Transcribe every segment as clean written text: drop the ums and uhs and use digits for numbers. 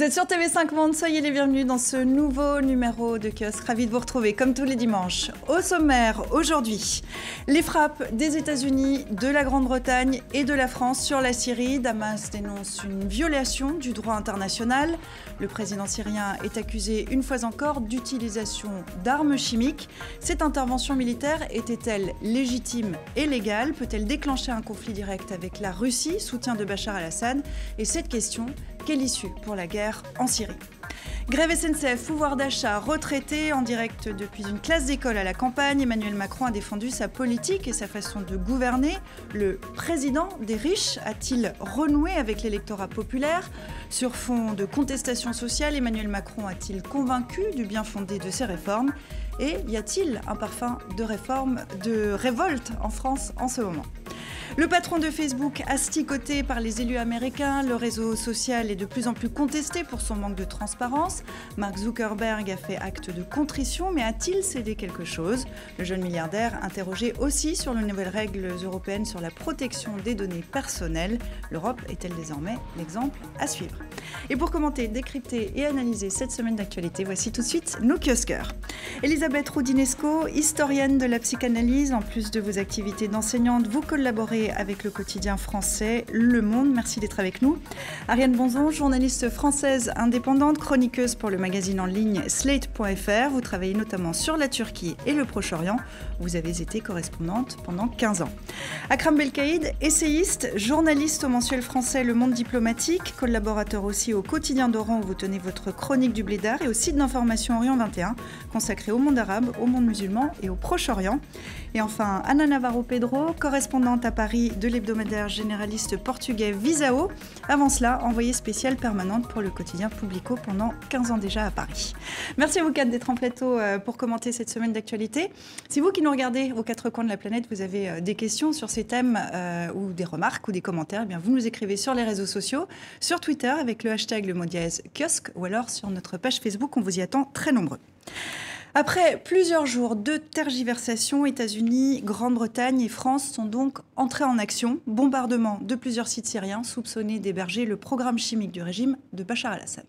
êtes sur TV5 Monde, soyez les bienvenus dans ce nouveau numéro de Kiosque. Ravi de vous retrouver comme tous les dimanches. Au sommaire, aujourd'hui, les frappes des États-Unis, de la Grande-Bretagne et de la France sur la Syrie. Damas dénonce une violation du droit international. Le président syrien est accusé une fois encore d'utilisation d'armes chimiques. Cette intervention militaire était-elle légitime et légale? Peut-elle déclencher un conflit direct avec la Russie, soutien de Bachar el-Assad? Et cette question, quelle issue pour la guerre en Syrie? Grève SNCF, pouvoir d'achat, retraités en direct depuis une classe d'école à la campagne. Emmanuel Macron a défendu sa politique et sa façon de gouverner. Le président des riches a-t-il renoué avec l'électorat populaire? Sur fond de contestation sociale, Emmanuel Macron a-t-il convaincu du bien fondé de ses réformes? Et y a-t-il un parfum de réforme, de révolte en France en ce moment? Le patron de Facebook, asticoté par les élus américains, le réseau social est de plus en plus contesté pour son manque de transparence. Mark Zuckerberg a fait acte de contrition, mais a-t-il cédé quelque chose? Le jeune milliardaire interrogé aussi sur les nouvelles règles européennes sur la protection des données personnelles. L'Europe est-elle désormais l'exemple à suivre? Et pour commenter, décrypter et analyser cette semaine d'actualité, voici tout de suite nos kiosqueurs. Elisabeth Roudinesco, historienne de la psychanalyse, en plus de vos activités d'enseignante, vous collaborez avec le quotidien français Le Monde. Merci d'être avec nous. Ariane Bonzon, journaliste française indépendante, chroniqueuse pour le magazine en ligne Slate.fr. Vous travaillez notamment sur la Turquie et le Proche-Orient. Vous avez été correspondante pendant 15 ans. Akram Belkaïd, essayiste, journaliste au mensuel français Le Monde diplomatique, collaborateur aussi au quotidien d'Oran où vous tenez votre chronique du Blédard et au site d'information Orient 21, consacré au monde arabe, au monde musulman et au Proche-Orient. Et enfin, Ana Navarro Pedro, correspondante à Paris de l'hebdomadaire généraliste portugais Visao. Avant cela, envoyée spéciale permanente pour le quotidien Publico pendant 15 ans déjà à Paris. Merci à vous quatre d'être en plateau pour commenter cette semaine d'actualité. Si vous qui nous regardez aux quatre coins de la planète, vous avez des questions sur ces thèmes ou des remarques ou des commentaires, eh bien vous nous écrivez sur les réseaux sociaux, sur Twitter avec le hashtag #kiosque ou alors sur notre page Facebook, on vous y attend très nombreux. Après plusieurs jours de tergiversation, États-Unis, Grande-Bretagne et France sont donc entrés en action. Bombardement de plusieurs sites syriens soupçonnés d'héberger le programme chimique du régime de Bachar el-Assad.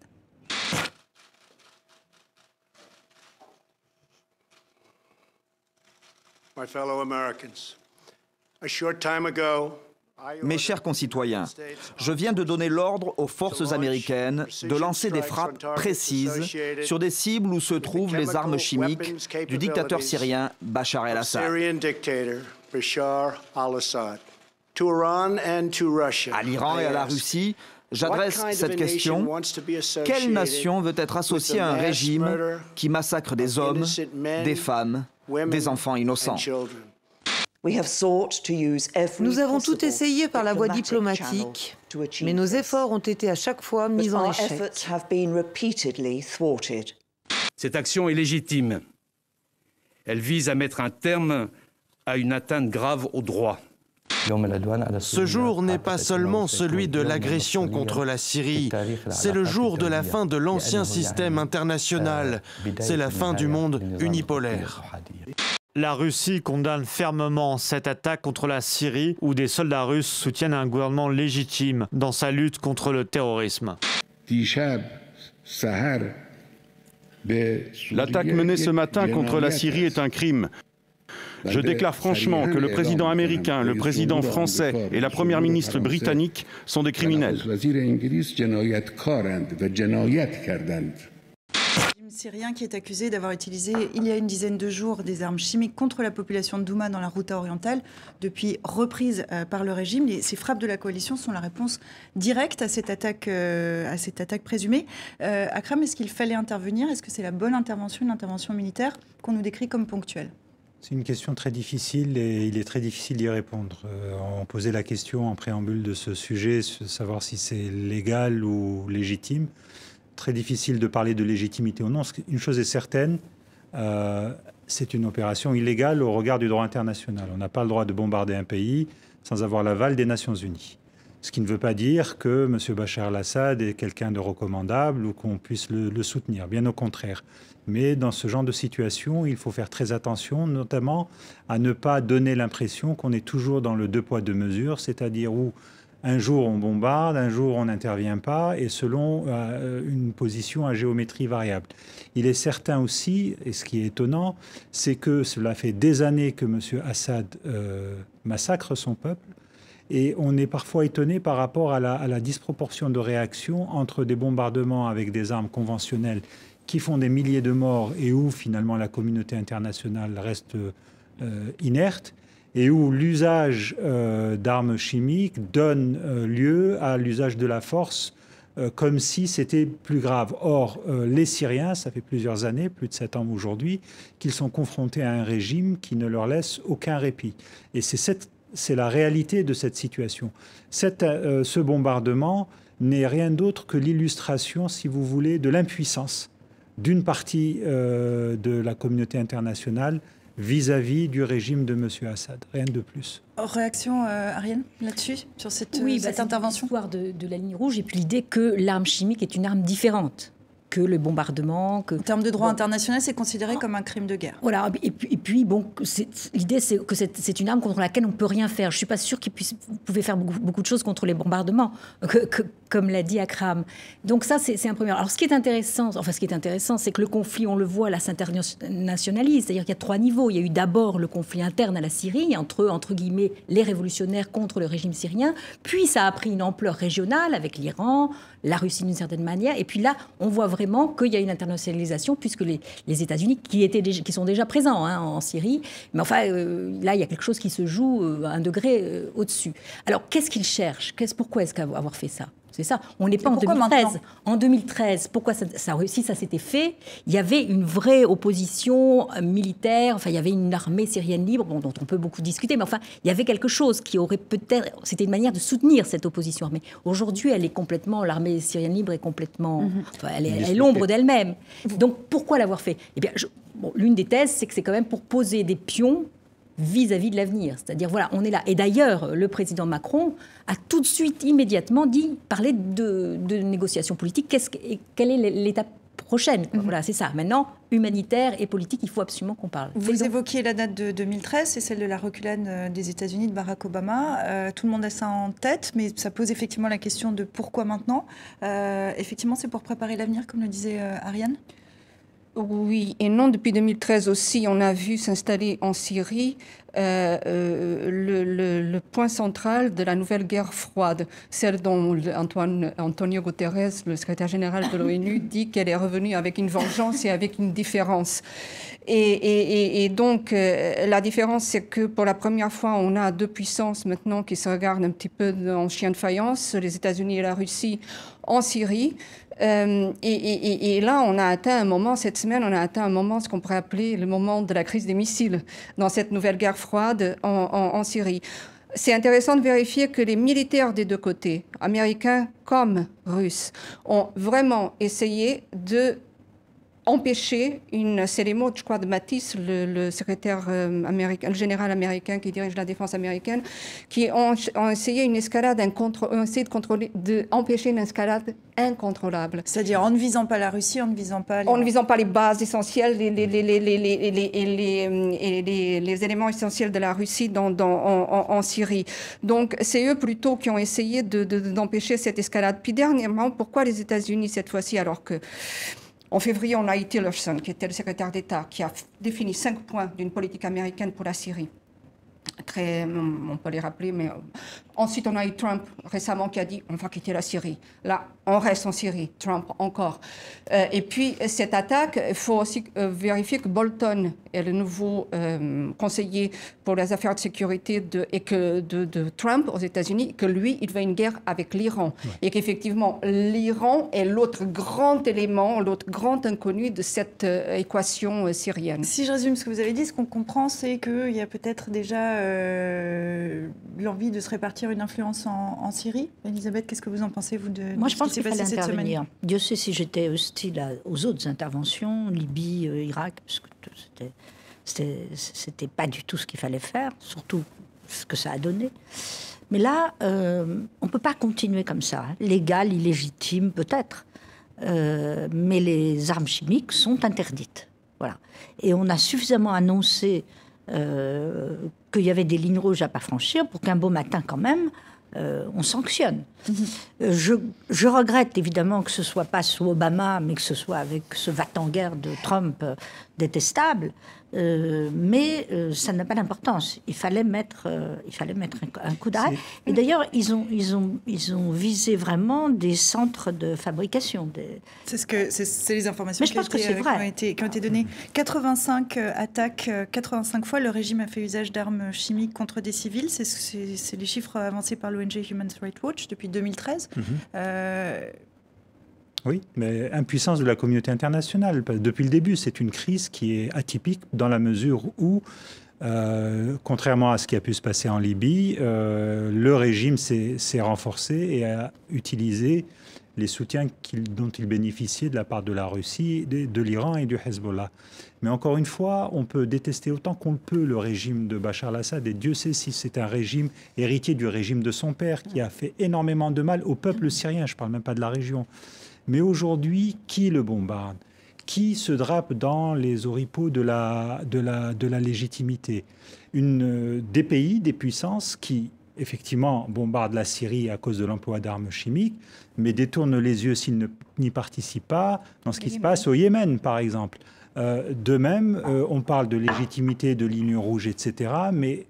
My fellow Americans, a short time ago, Mes chers concitoyens, je viens de donner l'ordre aux forces américaines de lancer des frappes précises sur des cibles où se trouvent les armes chimiques du dictateur syrien Bachar el-Assad. À l'Iran et à la Russie, j'adresse cette question. Quelle nation veut être associée à un régime qui massacre des hommes, des femmes, des enfants innocents ? Nous avons tout essayé par la voie diplomatique, mais nos efforts ont été à chaque fois mis en échec. Cette action est légitime. Elle vise à mettre un terme à une atteinte grave au droit. Ce jour n'est pas seulement celui de l'agression contre la Syrie, c'est le jour de la fin de l'ancien système international, c'est la fin du monde unipolaire. La Russie condamne fermement cette attaque contre la Syrie où des soldats russes soutiennent un gouvernement légitime dans sa lutte contre le terrorisme. L'attaque menée ce matin contre la Syrie est un crime. Je déclare franchement que le président américain, le président français et la première ministre britannique sont des criminels. Syrien qui est accusé d'avoir utilisé il y a une dizaine de jours des armes chimiques contre la population de Douma dans la Ghouta orientale, depuis reprise par le régime. Ces frappes de la coalition sont la réponse directe à cette attaque présumée. Akram, est-ce qu'il fallait intervenir? Est-ce que c'est la bonne intervention, une intervention militaire qu'on nous décrit comme ponctuelle? C'est une question très difficile et il est très difficile d'y répondre. On posait la question en préambule de ce sujet, savoir si c'est légal ou légitime. Très difficile de parler de légitimité ou non. Une chose est certaine, c'est une opération illégale au regard du droit international. On n'a pas le droit de bombarder un pays sans avoir l'aval des Nations Unies. Ce qui ne veut pas dire que M. Bachar el-Assad est quelqu'un de recommandable ou qu'on puisse le soutenir, bien au contraire. Mais dans ce genre de situation, il faut faire très attention, notamment à ne pas donner l'impression qu'on est toujours dans le deux poids, deux mesures, c'est-à-dire où Un jour, on bombarde, un jour, on n'intervient pas, et selon une position à géométrie variable. Il est certain aussi, et ce qui est étonnant, c'est que cela fait des années que M. Assad massacre son peuple, et on est parfois étonné par rapport à la disproportion de réaction entre des bombardements avec des armes conventionnelles qui font des milliers de morts et où finalement la communauté internationale reste inerte, et où l'usage d'armes chimiques donne lieu à l'usage de la force comme si c'était plus grave. Or, les Syriens, ça fait plusieurs années, plus de 7 ans aujourd'hui, qu'ils sont confrontés à un régime qui ne leur laisse aucun répit. Et c'est la réalité de cette situation. Ce bombardement n'est rien d'autre que l'illustration, si vous voulez, de l'impuissance d'une partie de la communauté internationale vis-à-vis du régime de M. Assad. Rien de plus. Réaction, Ariane, là-dessus, sur cette intervention? L'histoire de la ligne rouge et puis l'idée que l'arme chimique est une arme différente que le bombardement. En termes de droit international, c'est considéré comme un crime de guerre. Voilà, et puis bon, l'idée c'est que c'est une arme contre laquelle on ne peut rien faire. Je ne suis pas sûre vous pouvez faire beaucoup de choses contre les bombardements, comme l'a dit Akram. Donc ça, c'est un premier. Alors ce qui est intéressant, c'est que le conflit, on le voit, là, s'internationalise. C'est-à-dire qu'il y a 3 niveaux. Il y a eu d'abord le conflit interne à la Syrie, entre guillemets, les révolutionnaires contre le régime syrien. Puis ça a pris une ampleur régionale avec l'Iran, la Russie d'une certaine manière. Et puis là, on voit vraiment qu'il y a une internationalisation, puisque les États-Unis, qui sont déjà présents en Syrie, mais enfin, là, il y a quelque chose qui se joue à un degré au-dessus. Alors, qu'est-ce qu'ils cherchent? Pourquoi est-ce qu'avoir fait ça? C'est ça. On n'est pas en 2013. Maintenant en 2013, pourquoi ça a réussi, ça s'était fait? Il y avait une vraie opposition militaire. Enfin, il y avait une armée syrienne libre, dont on peut beaucoup discuter. Mais enfin, il y avait quelque chose qui aurait peut-être... C'était une manière de soutenir cette opposition armée. Aujourd'hui, l'armée syrienne libre est complètement... Enfin, elle est l'ombre d'elle-même. Donc, pourquoi l'avoir fait? Eh bien, l'une des thèses, c'est que c'est quand même pour poser des pions vis-à-vis de l'avenir. C'est-à-dire, voilà, on est là. Et d'ailleurs, le président Macron a tout de suite, immédiatement parlé de négociations politiques. Quelle est l'étape prochaine? Voilà, c'est ça. Maintenant, humanitaire et politique, il faut absolument qu'on parle. Vous évoquiez la date de 2013, c'est celle de la reculade des États-Unis de Barack Obama. Tout le monde a ça en tête, mais ça pose effectivement la question de pourquoi maintenant. Effectivement, c'est pour préparer l'avenir, comme le disait Ariane. Oui et non. Depuis 2013 aussi, on a vu s'installer en Syrie le point central de la nouvelle guerre froide, celle dont Antonio Guterres, le secrétaire général de l'ONU, dit qu'elle est revenue avec une vengeance et avec une différence. Et donc, la différence, c'est que pour la première fois, on a 2 puissances maintenant qui se regardent un petit peu en chien de faïence, les États-Unis et la Russie en Syrie. Et là, on a atteint un moment, cette semaine, ce qu'on pourrait appeler le moment de la crise des missiles dans cette nouvelle guerre froide en Syrie. C'est intéressant de vérifier que les militaires des 2 côtés, américains comme russes, ont vraiment essayé de empêcher c'est les mots, je crois, de Mattis, le secrétaire américain, le général américain qui dirige la défense américaine, qui ont essayé une escalade, d'empêcher une escalade incontrôlable. C'est-à-dire en ne visant pas la Russie, en ne visant pas les bases essentielles, les éléments essentiels de la Russie en Syrie. Donc c'est eux plutôt qui ont essayé d'empêcher cette escalade. Puis dernièrement, pourquoi les États-Unis cette fois-ci, alors que en février, on a eu Tillerson, qui était le secrétaire d'État, qui a défini 5 points d'une politique américaine pour la Syrie. On peut les rappeler, mais ensuite on a eu Trump récemment qui a dit on va quitter la Syrie. Là, on reste en Syrie. Trump encore. Et puis cette attaque, il faut aussi vérifier que Bolton est le nouveau conseiller pour les affaires de sécurité de Trump aux États-Unis, que lui, il veut une guerre avec l'Iran, et qu'effectivement l'Iran est l'autre grand élément, l'autre grand inconnu de cette équation syrienne. Si je résume ce que vous avez dit, ce qu'on comprend, c'est qu'il y a peut-être déjà l'envie de se répartir une influence en Syrie. Elisabeth, qu'est-ce que vous en pensez, vous, Moi, je pense qu'il fallait intervenir. Dieu sait si j'étais hostile aux autres interventions, Libye, Irak, parce que c'était pas du tout ce qu'il fallait faire, surtout ce que ça a donné. Mais là, on peut pas continuer comme ça. Légal, illégitime, peut-être. Mais les armes chimiques sont interdites. Voilà. Et on a suffisamment annoncé qu'il y avait des lignes rouges à pas franchir pour qu'un beau matin, quand même, on sanctionne. Je regrette évidemment que ce ne soit pas sous Obama, mais que ce soit avec ce va-t-en-guerre de Trump détestable. Mais ça n'a pas d'importance. Il fallait mettre un coup d'arrêt. Et d'ailleurs, ils ont visé vraiment des centres de fabrication. C'est les informations qui ont été données. 85 attaques, 85 fois, le régime a fait usage d'armes chimiques contre des civils. C'est les chiffres avancés par l'ONG Human Rights Watch depuis 2013. Oui, mais impuissance de la communauté internationale. Depuis le début, c'est une crise qui est atypique dans la mesure où, contrairement à ce qui a pu se passer en Libye, le régime s'est renforcé et a utilisé les soutiens dont il bénéficiait de la part de la Russie, de l'Iran et du Hezbollah. Mais encore une fois, on peut détester autant qu'on le peut le régime de Bachar al-Assad, et Dieu sait si c'est un régime héritier du régime de son père, qui a fait énormément de mal au peuple syrien, je ne parle même pas de la région. Mais aujourd'hui, qui le bombarde? Qui se drape dans les oripeaux de la légitimité? Des pays, des puissances qui, effectivement, bombardent la Syrie à cause de l'emploi d'armes chimiques, mais détournent les yeux s'ils n'y participent pas dans ce qui se passe au Yémen, par exemple. De même, on parle de légitimité de ligne rouge, etc., mais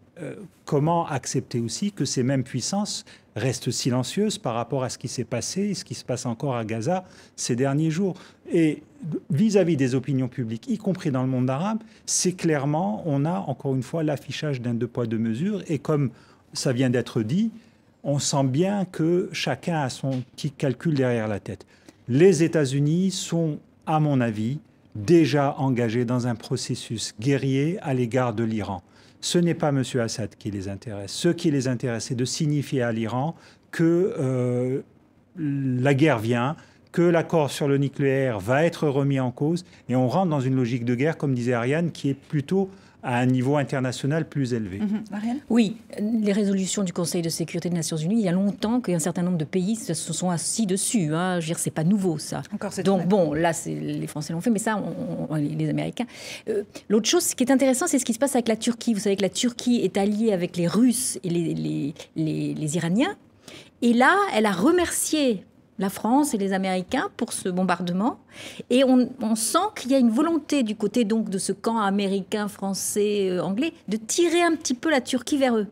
comment accepter aussi que ces mêmes puissances restent silencieuses par rapport à ce qui s'est passé et ce qui se passe encore à Gaza ces derniers jours? Et vis-à-vis des opinions publiques, y compris dans le monde arabe, c'est clairement, on a encore une fois l'affichage d'un deux poids deux mesures, et comme ça vient d'être dit, on sent bien que chacun a son petit calcul derrière la tête. Les États-Unis sont, à mon avis, déjà engagés dans un processus guerrier à l'égard de l'Iran. Ce n'est pas M. Assad qui les intéresse. Ce qui les intéresse, c'est de signifier à l'Iran que la guerre vient, que l'accord sur le nucléaire va être remis en cause, et on rentre dans une logique de guerre, comme disait Ariane, qui est plutôt à un niveau international plus élevé. Ariane ? Oui, les résolutions du Conseil de sécurité des Nations Unies, il y a longtemps qu'un certain nombre de pays se sont assis dessus. Je veux dire, c'est pas nouveau, ça. Donc bon, là, les Français l'ont fait, mais ça, les Américains. L'autre chose qui est intéressant, c'est ce qui se passe avec la Turquie. Vous savez que la Turquie est alliée avec les Russes et les Iraniens. Et là, elle a remercié la France et les Américains pour ce bombardement. Et on sent qu'il y a une volonté du côté donc de ce camp américain, français, anglais, de tirer un petit peu la Turquie vers eux.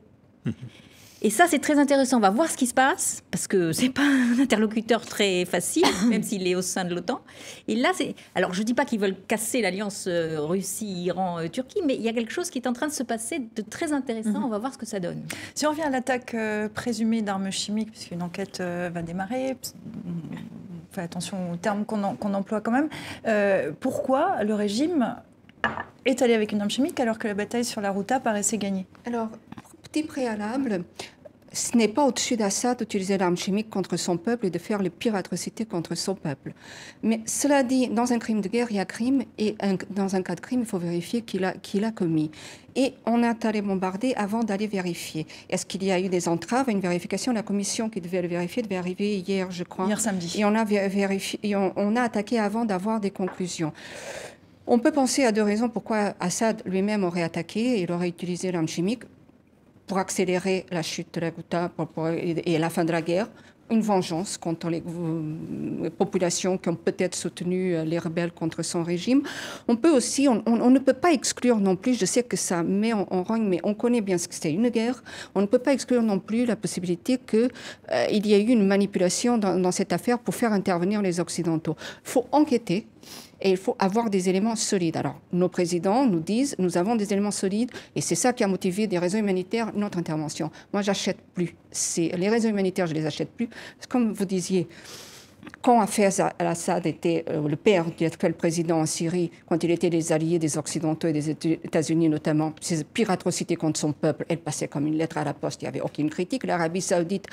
Et ça, c'est très intéressant. On va voir ce qui se passe, parce que c'est pas un interlocuteur très facile, même s'il est au sein de l'OTAN. Et là, alors, je dis pas qu'ils veulent casser l'alliance Russie-Iran-Turquie, mais il y a quelque chose qui est en train de se passer de très intéressant. On va voir ce que ça donne. Si on revient à l'attaque présumée d'armes chimiques, puisqu'une enquête va démarrer, fait attention aux termes qu'on emploie quand même, pourquoi le régime est allé avec une arme chimique alors que la bataille sur la Ghouta paraissait gagnée? Alors, petit préalable, ce n'est pas au-dessus d'Assad d'utiliser l'arme chimique contre son peuple et de faire les pires atrocités contre son peuple. Mais cela dit, dans un crime de guerre, il y a crime, et dans un cas de crime, il faut vérifier qu'il a commis. Et on est allé bombarder avant d'aller vérifier. Est-ce qu'il y a eu des entraves à une vérification? La commission qui devait le vérifier devait arriver hier, je crois. Hier samedi. Et on a vérifié, et on a attaqué avant d'avoir des conclusions. On peut penser à deux raisons pourquoi Assad lui-même aurait attaqué et il aurait utilisé l'arme chimique pour accélérer la chute de la Ghouta et la fin de la guerre, une vengeance contre les populations qui ont peut-être soutenu les rebelles contre son régime. On peut aussi, on ne peut pas exclure non plus, je sais que ça met en rogne, mais on connaît bien ce que c'était une guerre, on ne peut pas exclure non plus la possibilité qu'il y ait eu une manipulation dans cette affaire pour faire intervenir les Occidentaux. Il faut enquêter. Et il faut avoir des éléments solides. Alors, nos présidents nous disent, nous avons des éléments solides, et c'est ça qui a motivé des raisons humanitaires notre intervention. Moi, j'achète plus. Les raisons humanitaires, je les achète plus. Comme vous disiez, quand Hafez al-Assad était le père du actuel président en Syrie, quand il était les alliés des Occidentaux et des États-Unis notamment, ces pires atrocités contre son peuple, elle passait comme une lettre à la poste, il n'y avait aucune critique. L'Arabie saoudite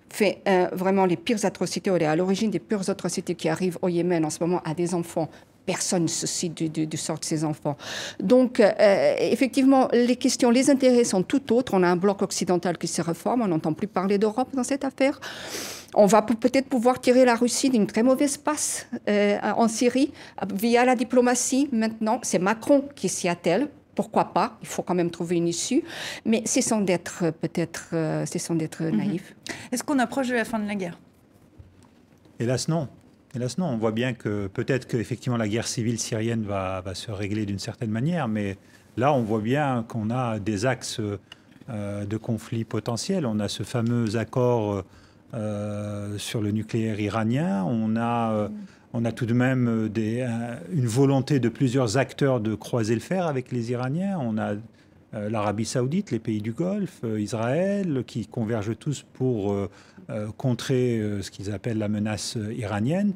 fait vraiment les pires atrocités, elle est à l'origine des pires atrocités qui arrivent au Yémen en ce moment à des enfants. Personne ne se cite du sort de ces enfants. Donc, effectivement, les intérêts sont tout autres. On a un bloc occidental qui se reforme. On n'entend plus parler d'Europe dans cette affaire. On va peut-être pouvoir tirer la Russie d'une très mauvaise passe en Syrie via la diplomatie. Maintenant, c'est Macron qui s'y attelle. pourquoi pas, il faut quand même trouver une issue, mais c'est sans d'être naïf. Est-ce qu'on approche de la fin de la guerre? Hélas non. Hélas non. On voit bien que peut-être qu'effectivement la guerre civile syrienne va se régler d'une certaine manière, mais là on voit bien qu'on a des axes de conflit potentiels. On a ce fameux accord sur le nucléaire iranien, on a tout de même une volonté de plusieurs acteurs de croiser le fer avec les Iraniens. On a l'Arabie saoudite, les pays du Golfe, Israël, qui convergent tous pour contrer ce qu'ils appellent la menace iranienne.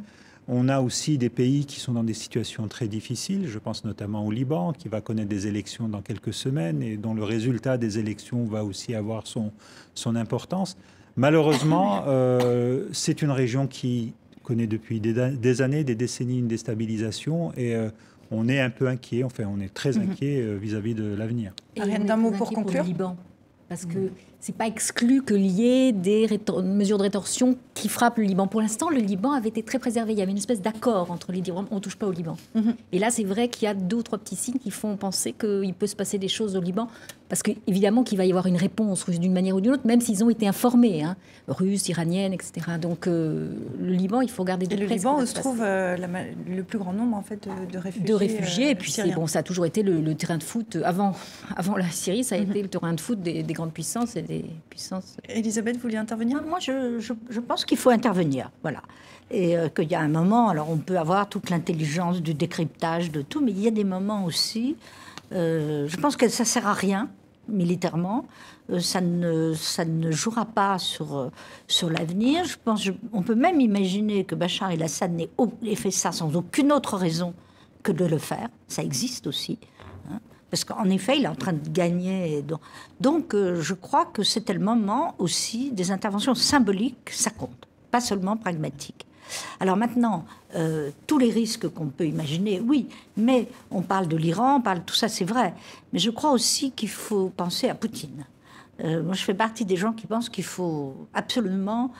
On a aussi des pays qui sont dans des situations très difficiles. Je pense notamment au Liban, qui va connaître des élections dans quelques semaines et dont le résultat des élections va aussi avoir son importance. Malheureusement, c'est une région qui connaît depuis des années, des décennies, une déstabilisation et on est un peu inquiet, enfin on est très inquiet vis-à-vis de l'avenir. Ariane, d'un mot pour conclure. Le Liban, parce que c'est pas exclu qu'il y ait des mesures de rétorsion qui frappent le Liban. Pour l'instant, le Liban avait été très préservé. Il y avait une espèce d'accord entre les deux. On ne touche pas au Liban. Et là, c'est vrai qu'il y a 2 ou 3 petits signes qui font penser qu'il peut se passer des choses au Liban. Parce qu'évidemment qu'il va y avoir une réponse russe d'une manière ou d'une autre, même s'ils ont été informés, russes, iraniennes, etc. Donc le Liban, il faut garder de près. Le Liban où se trouve le plus grand nombre en fait, de réfugiés. De réfugiés, et puis ça a toujours été le terrain de foot. Avant la Syrie, ça a été le terrain de foot des grandes puissances et des puissances. Elisabeth, vous vouliez intervenir? Moi, je pense qu'il faut intervenir, voilà. Et qu'il y a un moment, alors on peut avoir toute l'intelligence du décryptage de tout, mais il y a des moments aussi, je pense que ça ne sert à rien, militairement, ça ne jouera pas sur l'avenir. Je pense, on peut même imaginer que Bachar el-Assad ait fait ça sans aucune autre raison que de le faire. Ça existe aussi. Parce qu'en effet, il est en train de gagner. Donc, je crois que c'était le moment aussi des interventions symboliques, ça compte, pas seulement pragmatiques. Alors maintenant, tous les risques qu'on peut imaginer, oui, mais on parle de l'Iran, on parle de tout ça, c'est vrai. Mais je crois aussi qu'il faut penser à Poutine. Moi, je fais partie des gens qui pensent qu'il faut absolument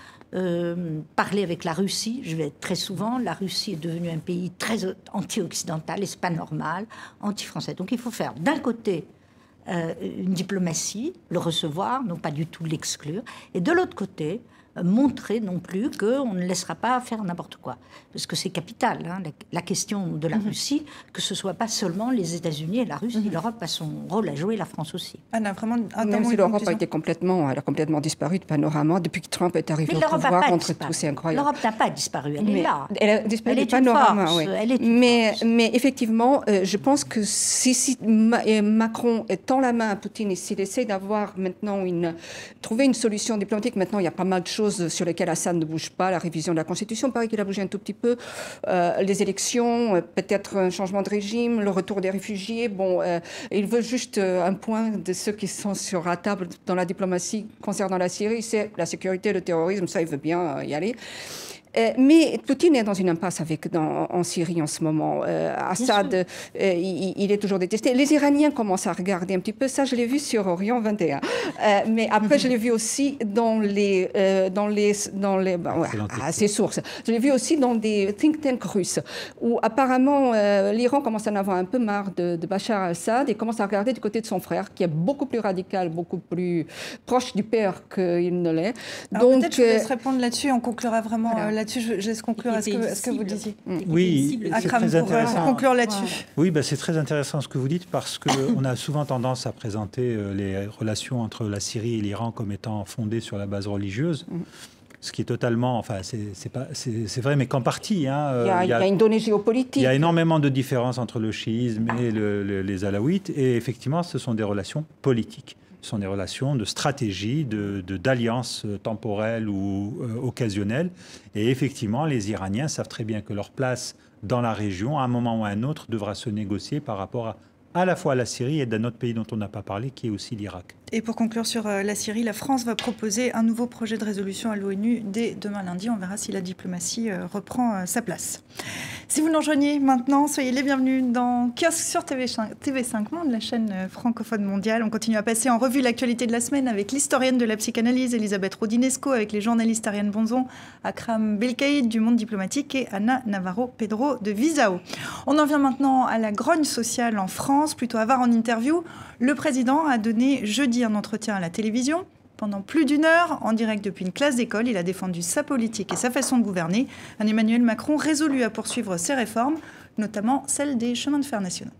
parler avec la Russie. Je vais être très souvent. La Russie est devenue un pays très anti-occidental, et c'est pas normal, anti-français. Donc il faut faire d'un côté une diplomatie, le recevoir, non pas du tout l'exclure, et de l'autre côté montrer non plus qu'on ne laissera pas faire n'importe quoi. Parce que c'est capital, la question de la Russie, que ce ne soit pas seulement les États-Unis et la Russie. L'Europe a son rôle à jouer, la France aussi. Anna, vraiment, même si l'Europe a complètement disparu de panorama depuis que Trump est arrivé au pouvoir contre tout, c'est incroyable. L'Europe n'a pas disparu, elle est là. Elle a disparu du panorama, oui. Mais effectivement, je pense que si Macron tend la main à Poutine et s'il essaie d'avoir maintenant trouver une solution diplomatique, maintenant il y a pas mal de choses sur lesquelles Assad ne bouge pas, la révision de la Constitution, paraît qu'il a bougé un tout petit peu, les élections, peut-être un changement de régime, le retour des réfugiés. Bon, il veut juste un point de ceux qui sont sur la table dans la diplomatie concernant la Syrie, c'est la sécurité, le terrorisme, ça il veut bien y aller. Mais Poutine est dans une impasse en Syrie en ce moment. Assad, il est toujours détesté. Les Iraniens commencent à regarder un petit peu ça. Je l'ai vu sur Orient 21. Mais après, je l'ai vu aussi dans ces sources. Je l'ai vu aussi dans des think tanks russes où apparemment l'Iran commence à en avoir un peu marre de Bachar al-Assad et commence à regarder du côté de son frère, qui est beaucoup plus radical, beaucoup plus proche du père qu'il ne l'est. Donc peut-être je vous laisse répondre là-dessus. On conclura vraiment là-dessus. Je laisse conclure à ce que vous disiez. Oui, c'est très intéressant. Pour conclure là-dessus. Oui, c'est très intéressant ce que vous dites parce qu'on a souvent tendance à présenter les relations entre la Syrie et l'Iran comme étant fondées sur la base religieuse. Ce qui est totalement, c'est vrai, mais qu'en partie. Il y a une donnée géopolitique. Il y a énormément de différences entre le chiisme et les alaouites, et effectivement, ce sont des relations politiques. Ce sont des relations de stratégie, d'alliances temporelles ou occasionnelles. Et effectivement, les Iraniens savent très bien que leur place dans la région, à un moment ou à un autre, devra se négocier par rapport à la fois à la Syrie et d'un autre pays dont on n'a pas parlé, qui est aussi l'Irak. Et pour conclure sur la Syrie, la France va proposer un nouveau projet de résolution à l'ONU dès demain lundi. On verra si la diplomatie reprend sa place. Si vous nous rejoignez maintenant, soyez les bienvenus dans Kiosque sur TV5 Monde, la chaîne francophone mondiale. On continue à passer en revue l'actualité de la semaine avec l'historienne de la psychanalyse Elisabeth Rodinesco, avec les journalistes Ariane Bonzon, Akram Belkaïd du Monde diplomatique et Anna Navarro-Pedro de Visao. On en vient maintenant à la grogne sociale en France, plutôt avare en interview. Le président a donné jeudi un entretien à la télévision. Pendant plus d'1 heure, en direct depuis une classe d'école, il a défendu sa politique et sa façon de gouverner. Un Emmanuel Macron résolu à poursuivre ses réformes, notamment celle des chemins de fer nationaux.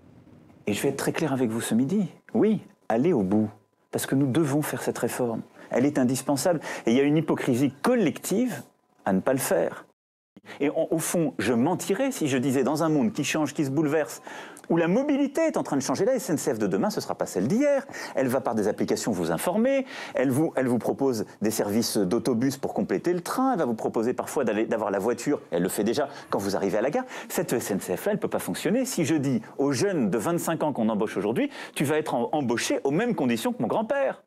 Et je vais être très clair avec vous ce midi. Oui, allez au bout, parce que nous devons faire cette réforme. Elle est indispensable. Et il y a une hypocrisie collective à ne pas le faire. Et au fond, je mentirais si je disais dans un monde qui change, qui se bouleverse, où la mobilité est en train de changer. La SNCF de demain, ce ne sera pas celle d'hier. Elle va par des applications vous informer, elle vous propose des services d'autobus pour compléter le train, elle va vous proposer parfois d'avoir la voiture, elle le fait déjà quand vous arrivez à la gare. Cette SNCF-là, elle ne peut pas fonctionner si je dis aux jeunes de 25 ans qu'on embauche aujourd'hui, tu vas être embauché aux mêmes conditions que mon grand-père.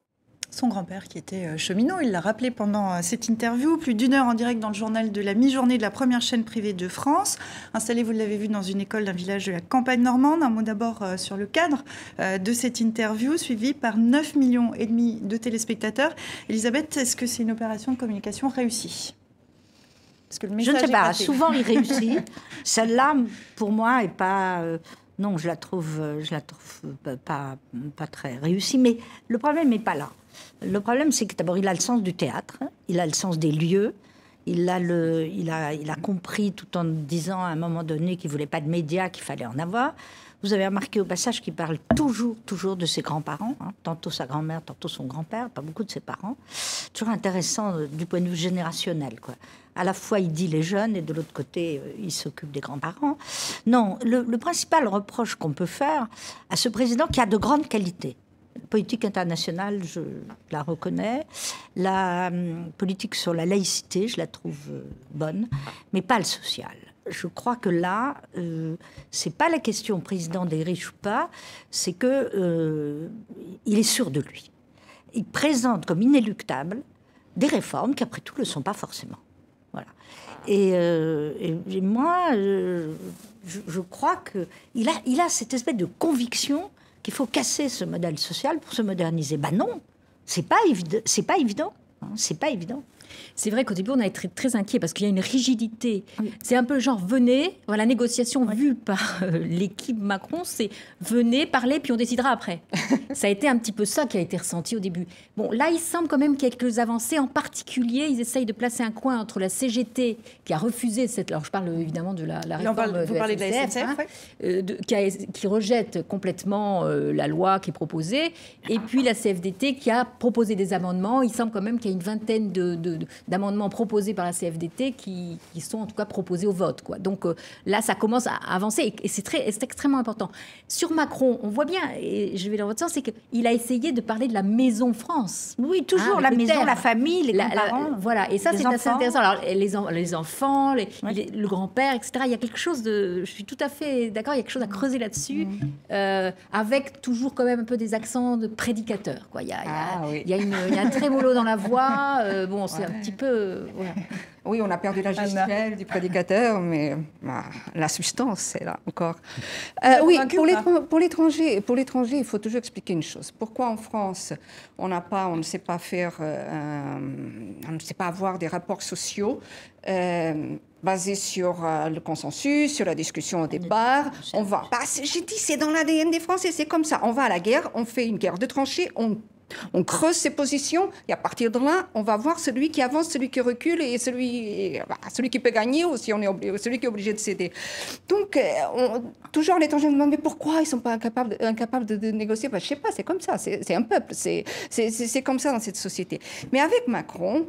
Son grand-père qui était cheminot, il l'a rappelé pendant cette interview, plus d'1 heure en direct dans le journal de la mi-journée de la première chaîne privée de France. Installé, vous l'avez vu, dans une école d'un village de la campagne normande. Un mot d'abord sur le cadre de cette interview, suivi par 9,5 millions de téléspectateurs. Elisabeth, est-ce que c'est une opération de communication réussie? Parce que le message Je ne sais pas, passé. souvent il réussit. Celle-là, pour moi, est pas... non, je la trouve pas très réussie, mais le problème n'est pas là. Le problème, c'est que d'abord, il a le sens du théâtre, il a le sens des lieux, il a compris tout en disant à un moment donné qu'il ne voulait pas de médias, qu'il fallait en avoir. Vous avez remarqué au passage qu'il parle toujours de ses grands-parents, hein, tantôt sa grand-mère, tantôt son grand-père, pas beaucoup de ses parents. Toujours intéressant du point de vue générationnel, quoi. À la fois, il dit les jeunes et de l'autre côté, il s'occupe des grands-parents. Non, le principal reproche qu'on peut faire à ce président qui a de grandes qualités, politique internationale, je la reconnais. La politique sur la laïcité, je la trouve bonne, mais pas le social. Je crois que là, c'est pas la question président des riches ou pas, c'est que il est sûr de lui. Il présente comme inéluctables des réformes qui, après tout, ne le sont pas forcément. Voilà. Et moi, je crois qu'il a cette espèce de conviction qu'il faut casser ce modèle social pour se moderniser. Ben non, c'est pas évident. C'est pas évident. C'est pas évident. C'est vrai qu'au début, on a été très inquiets parce qu'il y a une rigidité. Oui. C'est un peu genre, venez, voilà, la négociation vue par l'équipe Macron, c'est venez, parler, puis on décidera après. Ça a été un petit peu ça qui a été ressenti au début. Bon, là, il semble quand même qu'il y ait quelques avancées. En particulier, ils essayent de placer un coin entre la CGT, qui a refusé cette... Alors, je parle évidemment de la réforme vous parlez de la SNCF, hein, qui rejette complètement la loi qui est proposée, et puis la CFDT qui a proposé des amendements. Il semble quand même qu'il y a une vingtaine d'amendements proposés par la CFDT qui sont en tout cas proposés au vote, quoi. Donc là, ça commence à avancer et c'est extrêmement important. Sur Macron, on voit bien, et je vais dans votre sens, c'est qu'il a essayé de parler de la maison France. Oui, toujours la maison, la famille, les grands-parents. Voilà, et ça, c'est assez intéressant. Alors, les enfants, le grand-père, etc. Il y a quelque chose de... Je suis tout à fait d'accord, il y a quelque chose à creuser là-dessus, avec toujours quand même un peu des accents de prédicateur, quoi. Il y a un trémolo dans la voix, bon, c'est un petit peu... Voilà. Oui, on a perdu la gestuelle du prédicateur, mais la substance, c'est là encore. Oui, pour l'étranger, il faut toujours expliquer une chose. Pourquoi en France, on ne sait pas faire, on ne sait pas avoir des rapports sociaux basés sur le consensus, sur la discussion au départ. On va, j'ai dit, c'est dans l'ADN des Français, c'est comme ça. On va à la guerre, on fait une guerre de tranchées, on creuse ses positions et à partir de là, on va voir celui qui avance, celui qui recule et celui qui peut gagner ou si celui qui est obligé de céder. Donc, toujours les étrangers me demandent mais pourquoi ils ne sont pas incapables de négocier. Je ne sais pas, c'est comme ça, c'est un peuple, c'est comme ça dans cette société. Mais avec Macron...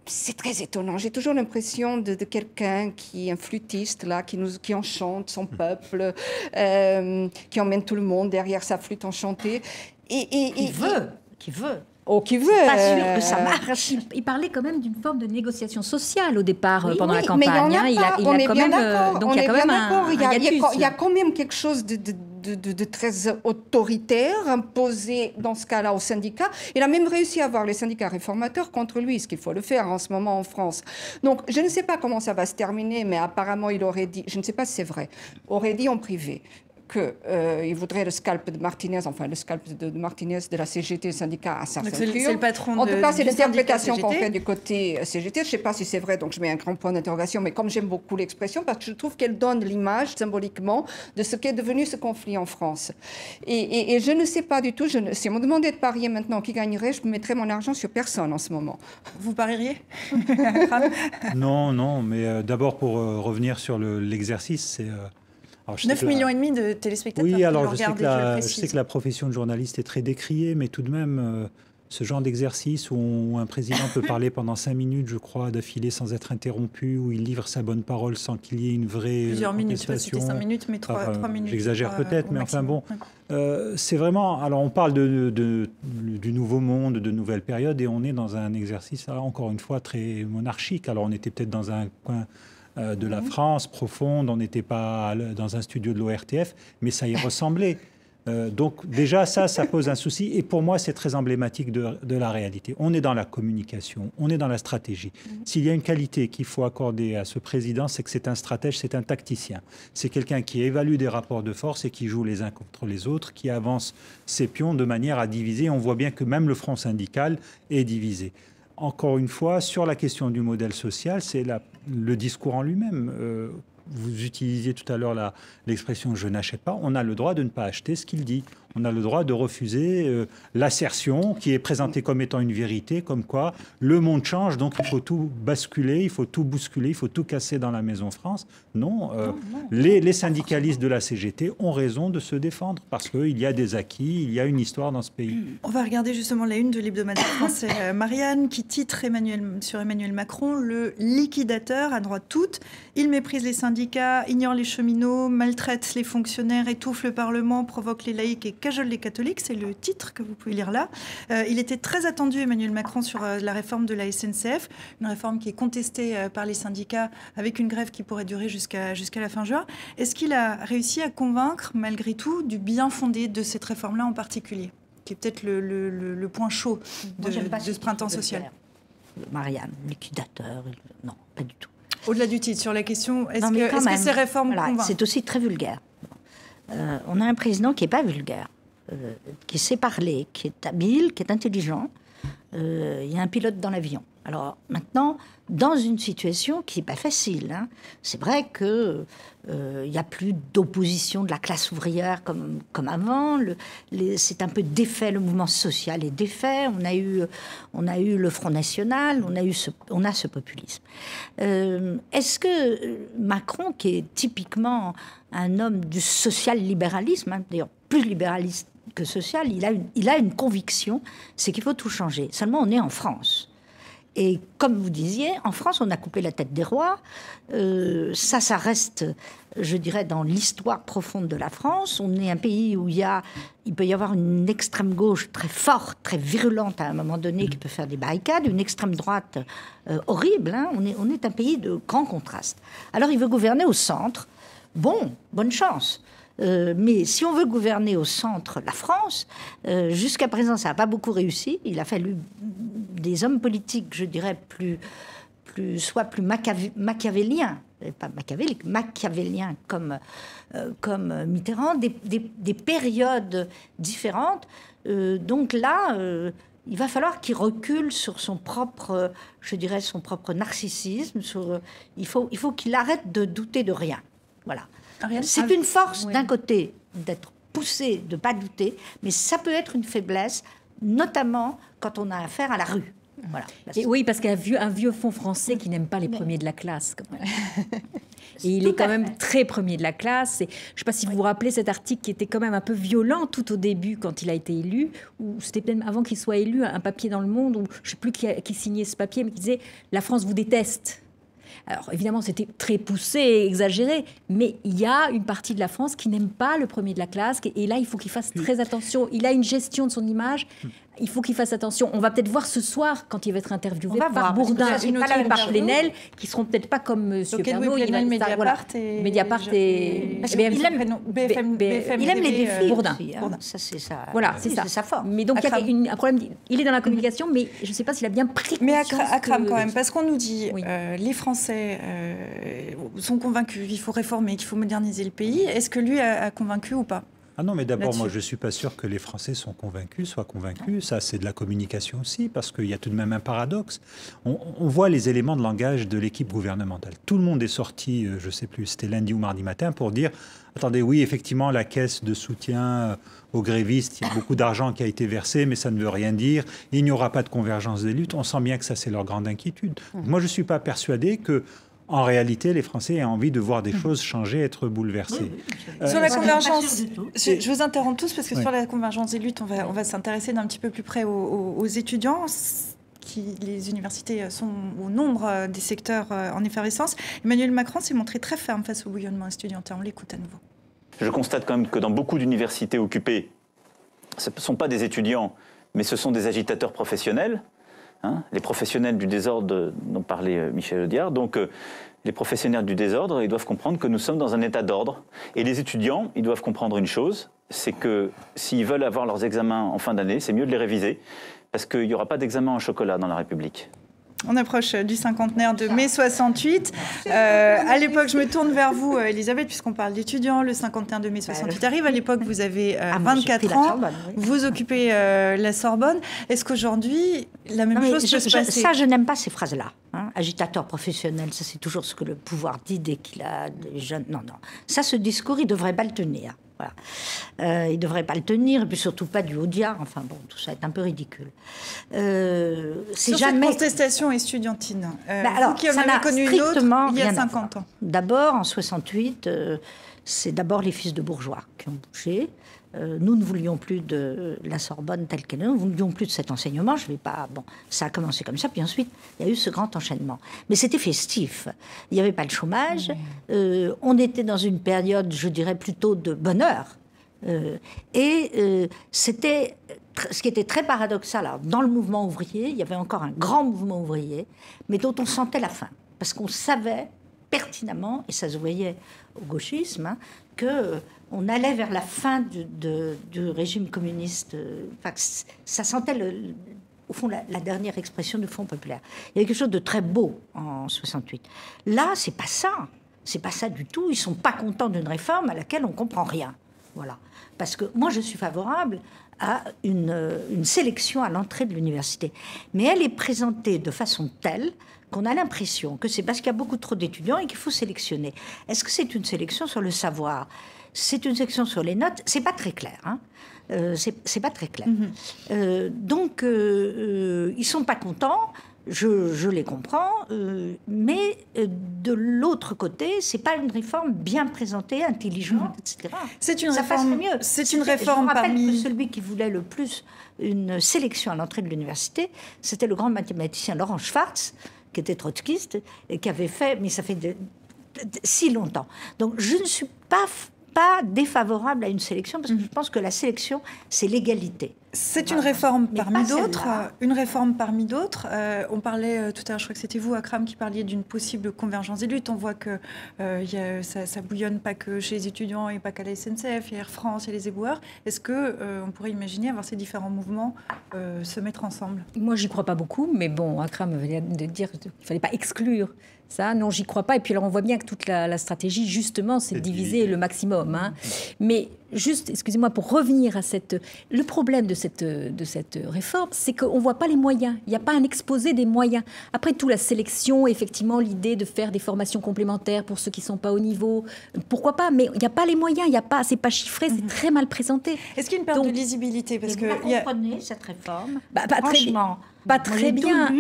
c'est très étonnant. J'ai toujours l'impression de quelqu'un qui est un flûtiste, là, qui enchante son peuple, qui emmène tout le monde derrière sa flûte enchantée. Qui veut. Oh, qui veut. Pas sûr que ça marche. Il parlait quand même d'une forme de négociation sociale au départ, pendant la mais campagne. il y a quand même un hiatus. Il y a quand même quelque chose très autoritaire, imposé dans ce cas-là aux syndicats. Il a même réussi à avoir les syndicats réformateurs contre lui, ce qu'il faut le faire en ce moment en France. Donc, je ne sais pas comment ça va se terminer, mais apparemment, il aurait dit, je ne sais pas si c'est vrai, aurait dit en privé qu'il voudrait le scalp de Martinez, enfin le scalp de Martinez de la CGT, syndicat à sa ceinture. C'est le patron en tout cas, c'est du l'interprétation qu'on CGT. fait du côté CGT. Je ne sais pas si c'est vrai, donc je mets un grand point d'interrogation, mais comme j'aime beaucoup l'expression, parce que je trouve qu'elle donne l'image symboliquement de ce qu'est devenu ce conflit en France. Et je ne sais pas du tout, si on me demandait de parier maintenant qui gagnerait, je mettrais mon argent sur personne en ce moment. Vous parieriez? Non, mais d'abord pour revenir sur l'exercice, c'est... 9,5 millions de téléspectateurs. Oui, alors je sais que la profession de journaliste est très décriée, mais tout de même, ce genre d'exercice où un président peut parler pendant 5 minutes, je crois, d'affilée sans être interrompu, où il livre sa bonne parole sans qu'il y ait une vraie Plusieurs minutes, je sais pas si contestation. c'était 5 minutes, mais 3 minutes. J'exagère peut-être, mais enfin bon, Ouais. c'est vraiment... Alors on parle du nouveau monde, de nouvelles périodes, et on est dans un exercice, encore une fois, très monarchique. Alors on était peut-être dans un coin de la France profonde, on n'était pas dans un studio de l'ORTF, mais ça y ressemblait. Donc déjà, ça pose un souci, et pour moi, c'est très emblématique de la réalité. On est dans la communication, on est dans la stratégie. S'il y a une qualité qu'il faut accorder à ce président, c'est que c'est un stratège, c'est un tacticien. C'est quelqu'un qui évalue des rapports de force et qui joue les uns contre les autres, qui avance ses pions de manière à diviser. On voit bien que même le front syndical est divisé. Encore une fois, sur la question du modèle social, c'est le discours en lui-même. Vous utilisiez tout à l'heure l'expression « je n'achète pas ». On a le droit de ne pas acheter ce qu'il dit. On a le droit de refuser l'assertion qui est présentée comme étant une vérité, comme quoi le monde change, donc il faut tout basculer, il faut tout bousculer, il faut tout casser dans la Maison France. Non, les syndicalistes de la CGT ont raison de se défendre parce qu'il y a des acquis, il y a une histoire dans ce pays. On va regarder justement la une de l'hebdomadaire français Marianne qui titre sur Emmanuel Macron, le liquidateur à droite toute. Il méprise les syndicats, ignore les cheminots, maltraite les fonctionnaires, étouffe le Parlement, provoque les laïcs et cajole les catholiques. C'est le titre que vous pouvez lire là. Il était très attendu, Emmanuel Macron, sur la réforme de la SNCF, une réforme qui est contestée par les syndicats avec une grève qui pourrait durer jusqu'à la fin juin. Est-ce qu'il a réussi à convaincre, malgré tout, du bien fondé de cette réforme-là en particulier, qui est peut-être le point chaud de ce printemps social? Marianne, liquidateur, non, pas du tout. Au-delà du titre, sur la question, est-ce que ces réformes convainquent? C'est aussi très vulgaire. On a un président qui n'est pas vulgaire, qui sait parler, qui est habile, qui est intelligent. Il y a un pilote dans l'avion. Alors maintenant, dans une situation qui n'est pas facile, hein, c'est vrai qu'il n'y a plus d'opposition de la classe ouvrière comme avant. C'est un peu défait, le mouvement social est défait. On a eu le Front National, on a ce populisme. Est-ce que Macron, qui est typiquement un homme du social-libéralisme, hein, d'ailleurs plus libéraliste que social, il a une conviction, c'est qu'il faut tout changer. Seulement, on est en France. Et comme vous disiez, en France, on a coupé la tête des rois. Ça reste, je dirais, dans l'histoire profonde de la France. On est un pays où il peut y avoir une extrême gauche très forte, très virulente à un moment donné, qui peut faire des barricades, une extrême droite horrible. Hein. On est un pays de grand contraste. Alors, il veut gouverner au centre. Bon, bonne chance. Mais si on veut gouverner au centre la France, jusqu'à présent, ça n'a pas beaucoup réussi. Il a fallu des hommes politiques, je dirais, soit plus machiavéliens, pas machiavéliques, machiavéliens comme Mitterrand, des périodes différentes. Donc là, il va falloir qu'il recule sur son propre, je dirais, son propre narcissisme. Il faut qu'il arrête de douter de rien. Voilà. C'est une force, d'un côté, d'être poussé, de ne pas douter, mais ça peut être une faiblesse, notamment quand on a affaire à la rue. Voilà. Et oui, parce qu'il y a un vieux fond français qui n'aime pas les premiers de la classe. Quand même. Et il est quand même très premier de la classe. Et je ne sais pas si vous vous rappelez cet article qui était quand même un peu violent tout au début quand il a été élu, ou c'était peut-être avant qu'il soit élu, un papier dans Le Monde, où je ne sais plus qui signait ce papier, mais qui disait « La France vous déteste ». Alors évidemment, c'était très poussé, exagéré, mais il y a une partie de la France qui n'aime pas le premier de la classe, et là, il faut qu'il fasse très attention. Il a une gestion de son image. Il faut qu'il fasse attention. On va peut-être voir ce soir, quand il va être interviewé par Bourdin et par Plenel, qui seront peut-être pas comme M. Pernaut. Plenel, Mediapart et... Mediapart et... Il aime les défis. Bourdin. Ça, c'est ça. Voilà, c'est sa force. Mais donc, il y a un problème. Il est dans la communication, mais je ne sais pas s'il a bien pris conscience. Mais Akram, quand même, parce qu'on nous dit les Français sont convaincus, il faut réformer, qu'il faut moderniser le pays. Est-ce que lui a convaincu ou pas ? Ah non, mais d'abord, moi, je ne suis pas sûr que les Français soient convaincus. Ça, c'est de la communication aussi, parce qu'il y a tout de même un paradoxe. On voit les éléments de langage de l'équipe gouvernementale. Tout le monde est sorti, je ne sais plus, c'était lundi ou mardi matin, pour dire, attendez, oui, effectivement, la caisse de soutien aux grévistes, il y a beaucoup d'argent qui a été versé, mais ça ne veut rien dire. Il n'y aura pas de convergence des luttes. On sent bien que ça, c'est leur grande inquiétude. Moi, je ne suis pas persuadé que... En réalité, les Français ont envie de voir des choses changer, être bouleversées. Sur la convergence, je vous interromps tous parce que sur la convergence des luttes, on va s'intéresser d'un petit peu plus près aux étudiants. Les universités sont au nombre des secteurs en effervescence. Emmanuel Macron s'est montré très ferme face au bouillonnement estudiantin. On l'écoute à nouveau. Je constate quand même que dans beaucoup d'universités occupées, ce ne sont pas des étudiants, mais ce sont des agitateurs professionnels. Les professionnels du désordre dont parlait Michel Audiard. Donc, les professionnels du désordre, ils doivent comprendre que nous sommes dans un état d'ordre. Et les étudiants, ils doivent comprendre une chose, c'est que s'ils veulent avoir leurs examens en fin d'année, c'est mieux de les réviser, parce qu'il n'y aura pas d'examen en chocolat dans la République. On approche du cinquantenaire de mai 68. À l'époque, je me tourne vers vous, Elisabeth, puisqu'on parle d'étudiants. Le cinquantenaire de mai 68 arrive. À l'époque, vous avez 24 ans. Vous occupez la Sorbonne. Est-ce qu'aujourd'hui, la même chose peut se passer ? Ça, je n'aime pas ces phrases-là. Agitateur professionnel, ça, c'est toujours ce que le pouvoir dit dès qu'il a des jeunes. Non. Ça, ce discours, il ne devrait pas le tenir. Voilà. Il ne devrait pas le tenir, et puis surtout pas du Audiard. Enfin bon, tout ça est un peu ridicule. Sur cette contestation estudiantine, alors, vous qui en avez connu une autre il y a 50 ans. D'abord, en 68, c'est d'abord les fils de bourgeois qui ont bougé. Nous ne voulions plus de la Sorbonne telle qu'elle est, nous ne voulions plus de cet enseignement. Je vais pas. Bon, ça a commencé comme ça, puis ensuite il y a eu ce grand enchaînement. Mais c'était festif. Il n'y avait pas de chômage. On était dans une période, je dirais plutôt de bonheur. C'était ce qui était très paradoxal. Alors, dans le mouvement ouvrier, il y avait encore un grand mouvement ouvrier, mais dont on sentait la fin, parce qu'on savait pertinemment, et ça se voyait au gauchisme, qu'on allait vers la fin du régime communiste. Ça sentait, au fond, la dernière expression du Front populaire. Il y avait quelque chose de très beau en 68. Là, c'est pas ça. C'est pas ça du tout. Ils sont pas contents d'une réforme à laquelle on comprend rien. Voilà. Parce que moi, je suis favorable à une sélection à l'entrée de l'université. Mais elle est présentée de façon telle qu'on a l'impression que c'est parce qu'il y a beaucoup trop d'étudiants et qu'il faut sélectionner. Est-ce que c'est une sélection sur le savoir ? C'est une sélection sur les notes ? C'est pas très clair. C'est pas très clair. Donc, ils sont pas contents. Je les comprends, mais de l'autre côté, c'est pas une réforme bien présentée, intelligente, etc. C'est une réforme. Mieux. C'est une réforme. Je me rappelle que celui qui voulait le plus une sélection à l'entrée de l'université, c'était le grand mathématicien Laurent Schwartz, qui était trotskiste et qui avait fait, mais ça fait si longtemps. Donc je ne suis pas défavorable à une sélection parce que je pense que la sélection, c'est l'égalité. C'est une réforme parmi d'autres. Une réforme parmi d'autres. On parlait tout à l'heure, je crois que c'était vous, Akram, qui parliez d'une possible convergence des luttes. On voit que ça bouillonne pas que chez les étudiants et pas qu'à la SNCF, il y a Air France, il y a les éboueurs. Est-ce qu'on pourrait imaginer avoir ces différents mouvements se mettre ensemble ? Moi, j'y crois pas beaucoup, mais bon, Akram venait de dire qu'il ne fallait pas exclure ça. Non, j'y crois pas. Et puis alors, on voit bien que toute la stratégie, justement, c'est de diviser le maximum. Mais juste, excusez-moi, pour revenir à le problème de cette réforme, c'est qu'on ne voit pas les moyens. Il n'y a pas un exposé des moyens. Après tout, la sélection, effectivement, l'idée de faire des formations complémentaires pour ceux qui ne sont pas au niveau, pourquoi pas ? Mais il n'y a pas les moyens, c'est pas chiffré, c'est très mal présenté. Est-ce qu'il y a une perte de lisibilité ? Parce vous comprenez cette réforme ? Franchement, pas très bien.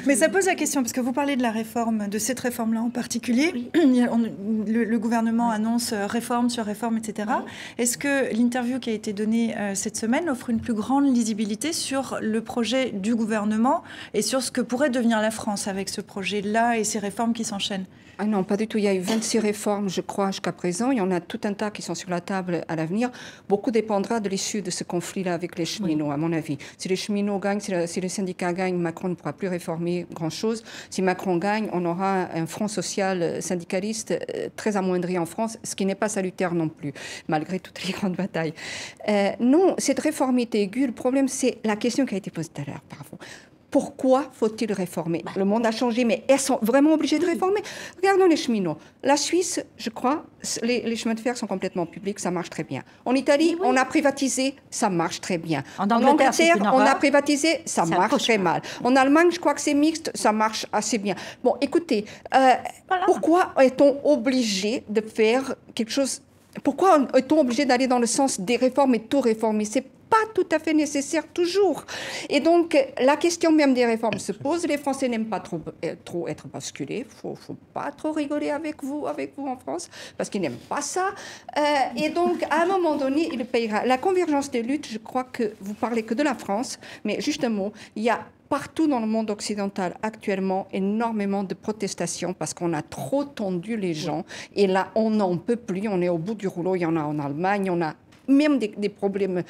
Mais ça pose la question, parce que vous parlez de la réforme, de cette réforme-là en particulier. Oui. Le gouvernement annonce réforme sur réforme, etc. Oui. Est-ce que l'interview qui a été donnée cette semaine offre une plus grande lisibilité sur le projet du gouvernement et sur ce que pourrait devenir la France avec ce projet-là et ces réformes qui s'enchaînent? Ah non, pas du tout. Il y a eu 26 réformes, je crois, jusqu'à présent. Il y en a tout un tas qui sont sur la table à l'avenir. Beaucoup dépendra de l'issue de ce conflit-là avec les cheminots, à mon avis. Si les cheminots gagnent, si les syndicats gagnent, Macron ne pourra plus réformer grand-chose. Si Macron gagne, on aura un front social syndicaliste très amoindri en France, ce qui n'est pas salutaire non plus, malgré toutes les grandes batailles. Non, cette réforme est aiguë. Le problème, c'est la question qui a été posée tout à l'heure par vous. Pourquoi faut-il réformer? Le monde a changé, mais elles sont vraiment obligées de réformer. Regardons les cheminots. La Suisse, je crois, les chemins de fer sont complètement publics, ça marche très bien. En Italie, on a privatisé, ça marche très bien. En Angleterre, on a privatisé, ça marche très mal. En Allemagne, je crois que c'est mixte, ça marche assez bien. Bon, écoutez, pourquoi est-on obligé de faire quelque chose? Pourquoi est-on obligé d'aller dans le sens des réformes et tout réformer? C'est pas tout à fait nécessaire toujours. Et donc, la question même des réformes se pose. Les Français n'aiment pas trop être basculés. Faut pas trop rigoler avec vous en France, parce qu'ils n'aiment pas ça. Et donc, à un moment donné, il payera. La convergence des luttes, je crois que vous parlez que de la France, mais justement, il y a partout dans le monde occidental actuellement énormément de protestations parce qu'on a trop tendu les gens. Et là, on n'en peut plus. On est au bout du rouleau. Il y en a en Allemagne, on a même des problèmes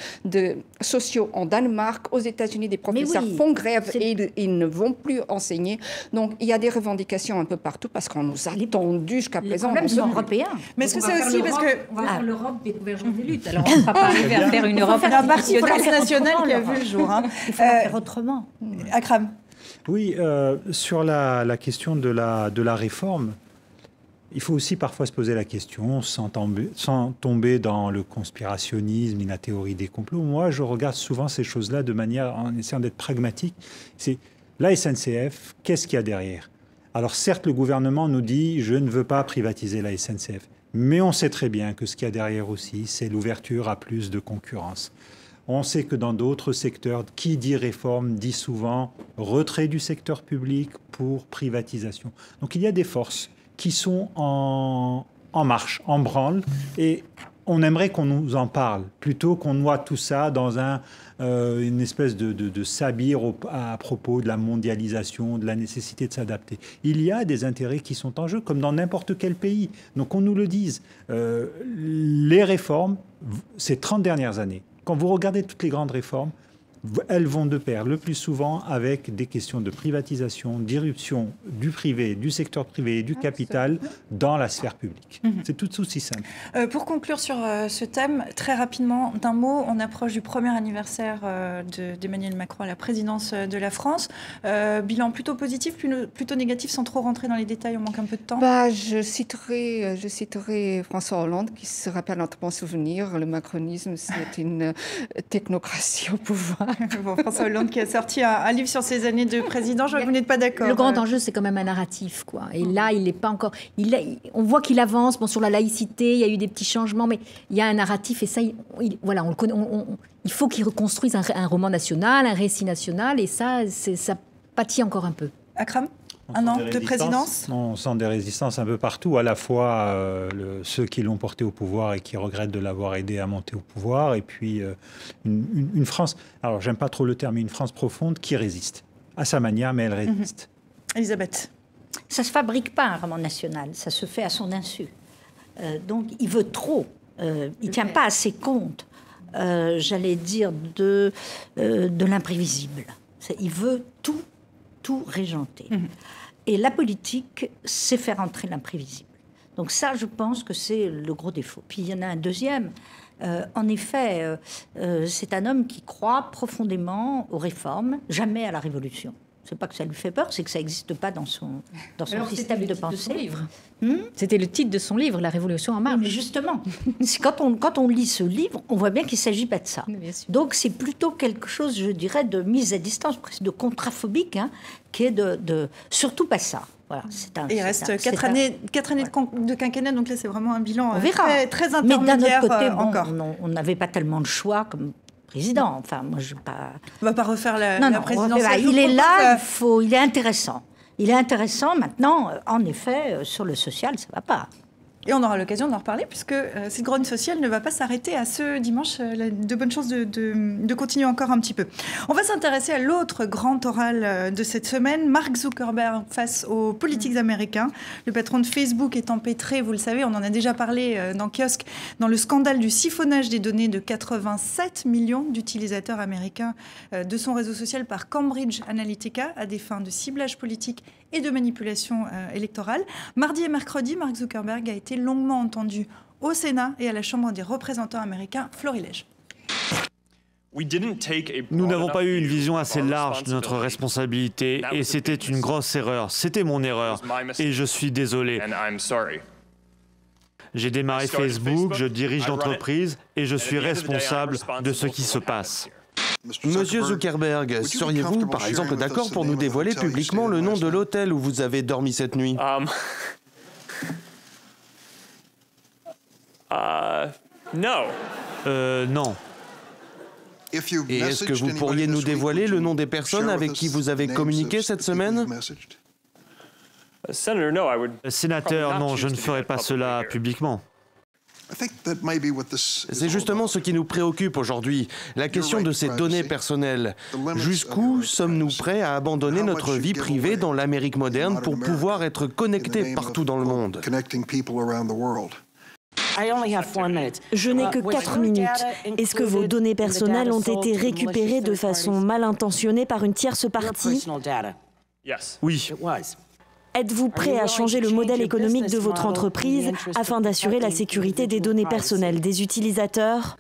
sociaux en Danemark, aux États-Unis, des professeurs font grève et ils ne vont plus enseigner. Donc, il y a des revendications un peu partout parce qu'on nous a tendu jusqu'à présent. Les problèmes sont européens. Mais est-ce que c'est aussi parce que... On va faire l'Europe des convergences des luttes. Alors, on ne va pas arriver à faire une Europe nationale qui a vu le jour. Il faut la faire autrement. Akram. Oui, sur la question de la réforme, il faut aussi parfois se poser la question, sans tomber dans le conspirationnisme et la théorie des complots. Moi, je regarde souvent ces choses-là de manière, en essayant d'être pragmatique. C'est la SNCF, qu'est-ce qu'il y a derrière? Alors certes, le gouvernement nous dit « je ne veux pas privatiser la SNCF ». Mais on sait très bien que ce qu'il y a derrière aussi, c'est l'ouverture à plus de concurrence. On sait que dans d'autres secteurs, qui dit réforme dit souvent retrait du secteur public pour privatisation. Donc il y a des forces qui sont en marche, en branle, et on aimerait qu'on nous en parle, plutôt qu'on noie tout ça dans une espèce de sabir à propos de la mondialisation, de la nécessité de s'adapter. Il y a des intérêts qui sont en jeu, comme dans n'importe quel pays. Donc on nous le dise. Les réformes, ces 30 dernières années, quand vous regardez toutes les grandes réformes, elles vont de pair le plus souvent avec des questions de privatisation, d'irruption du privé, du secteur privé et du capital dans la sphère publique. C'est tout aussi simple. Pour conclure sur ce thème, très rapidement, d'un mot, on approche du premier anniversaire d'Emmanuel Macron à la présidence de la France. Bilan plutôt positif, plutôt négatif, sans trop rentrer dans les détails, on manque un peu de temps. Je citerai François Hollande, qui se rappelle notre bon souvenir. Le macronisme, c'est une technocratie au pouvoir. Bon, François Hollande qui a sorti un livre sur ses années de président, je vois que vous n'êtes pas d'accord. Le grand enjeu, c'est quand même un narratif, quoi. Et là, il n'est pas encore... on voit qu'il avance. Bon, sur la laïcité, il y a eu des petits changements, mais il y a un narratif, et ça, voilà, on le connaît, il faut qu'il reconstruise un roman national, un récit national, et ça pâtit encore un peu. Akram ? Un an de présidence? On sent des résistances un peu partout, à la fois ceux qui l'ont porté au pouvoir et qui regrettent de l'avoir aidé à monter au pouvoir, et puis une France, alors j'aime pas trop le terme, mais une France profonde qui résiste, à sa manière, mais elle résiste. Elisabeth. Ça ne se fabrique pas un roman national, ça se fait à son insu. Donc il veut trop, il ne tient pas assez compte, j'allais dire, de l'imprévisible. Il veut tout régenter. Et la politique, c'est faire entrer l'imprévisible. Donc ça, je pense que c'est le gros défaut. Puis il y en a un deuxième. En effet, c'est un homme qui croit profondément aux réformes, jamais à la révolution. C'est pas que ça lui fait peur, c'est que ça n'existe pas dans son système de pensée. C'était le titre de son livre, La Révolution en marche. Oui, mais justement, quand on lit ce livre, on voit bien qu'il ne s'agit pas de ça. Donc c'est plutôt quelque chose, je dirais, de mise à distance, presque de contraphobique, qui est de surtout pas ça. Voilà, il reste 4 années de quinquennat, donc là c'est vraiment un bilan très intermédiaire. Mais d'un autre côté, encore. On n'avait pas tellement de choix, comme président. Enfin, moi, je ne pas... On ne va pas refaire la présidence. Il est là, il est intéressant. Il est intéressant. Maintenant, en effet, sur le social, ça ne va pas. Et on aura l'occasion d'en reparler, puisque cette grogne sociale ne va pas s'arrêter à ce dimanche. De bonnes chances de continuer encore un petit peu. On va s'intéresser à l'autre grand oral de cette semaine, Mark Zuckerberg face aux politiques américains. Le patron de Facebook est empêtré, vous le savez, on en a déjà parlé dans Kiosque, dans le scandale du siphonnage des données de 87 millions d'utilisateurs américains de son réseau social par Cambridge Analytica à des fins de ciblage politique et de manipulation électorale. Mardi et mercredi, Mark Zuckerberg a été longuement entendu au Sénat et à la Chambre des représentants américains. Florilège. Nous n'avons pas eu une vision assez large de notre responsabilité et c'était une grosse erreur. C'était mon erreur et je suis désolé. J'ai démarré Facebook, je dirige l'entreprise et je suis responsable de ce qui se passe. Monsieur Zuckerberg, seriez-vous par exemple d'accord pour nous dévoiler publiquement le nom de l'hôtel où vous avez dormi cette nuit? Non. Et est-ce que vous pourriez nous dévoiler le nom des personnes avec qui vous avez communiqué cette semaine? Sénateur, non, je ne ferai pas cela publiquement. C'est justement ce qui nous préoccupe aujourd'hui, la question de ces données personnelles. Jusqu'où sommes-nous prêts à abandonner notre vie privée dans l'Amérique moderne pour pouvoir être connectés partout dans le monde? Je n'ai que 4 minutes. Est-ce que vos données personnelles ont été récupérées de façon mal intentionnée par une tierce partie? Oui. Êtes-vous prêt à changer le modèle économique de votre entreprise afin d'assurer la sécurité des données personnelles des utilisateurs?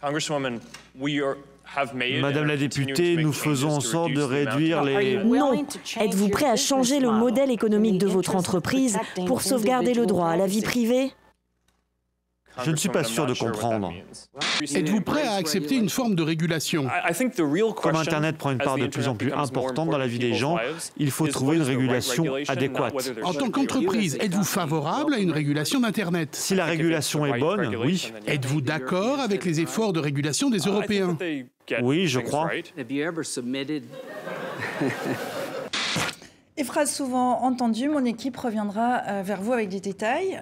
Madame la députée, nous faisons en sorte de réduire les... Non. Êtes-vous prêt à changer le modèle économique de votre entreprise pour sauvegarder le droit à la vie privée? Je ne suis pas sûr de comprendre. Êtes-vous prêt à accepter une forme de régulation? Comme Internet prend une part de plus en plus importante dans la vie des gens, il faut trouver une régulation adéquate. En tant qu'entreprise, êtes-vous favorable à une régulation d'Internet? Si la régulation est bonne, oui. Êtes-vous d'accord avec les efforts de régulation des Européens? Oui, je crois. Et phrase souvent entendue, mon équipe reviendra vers vous avec des détails.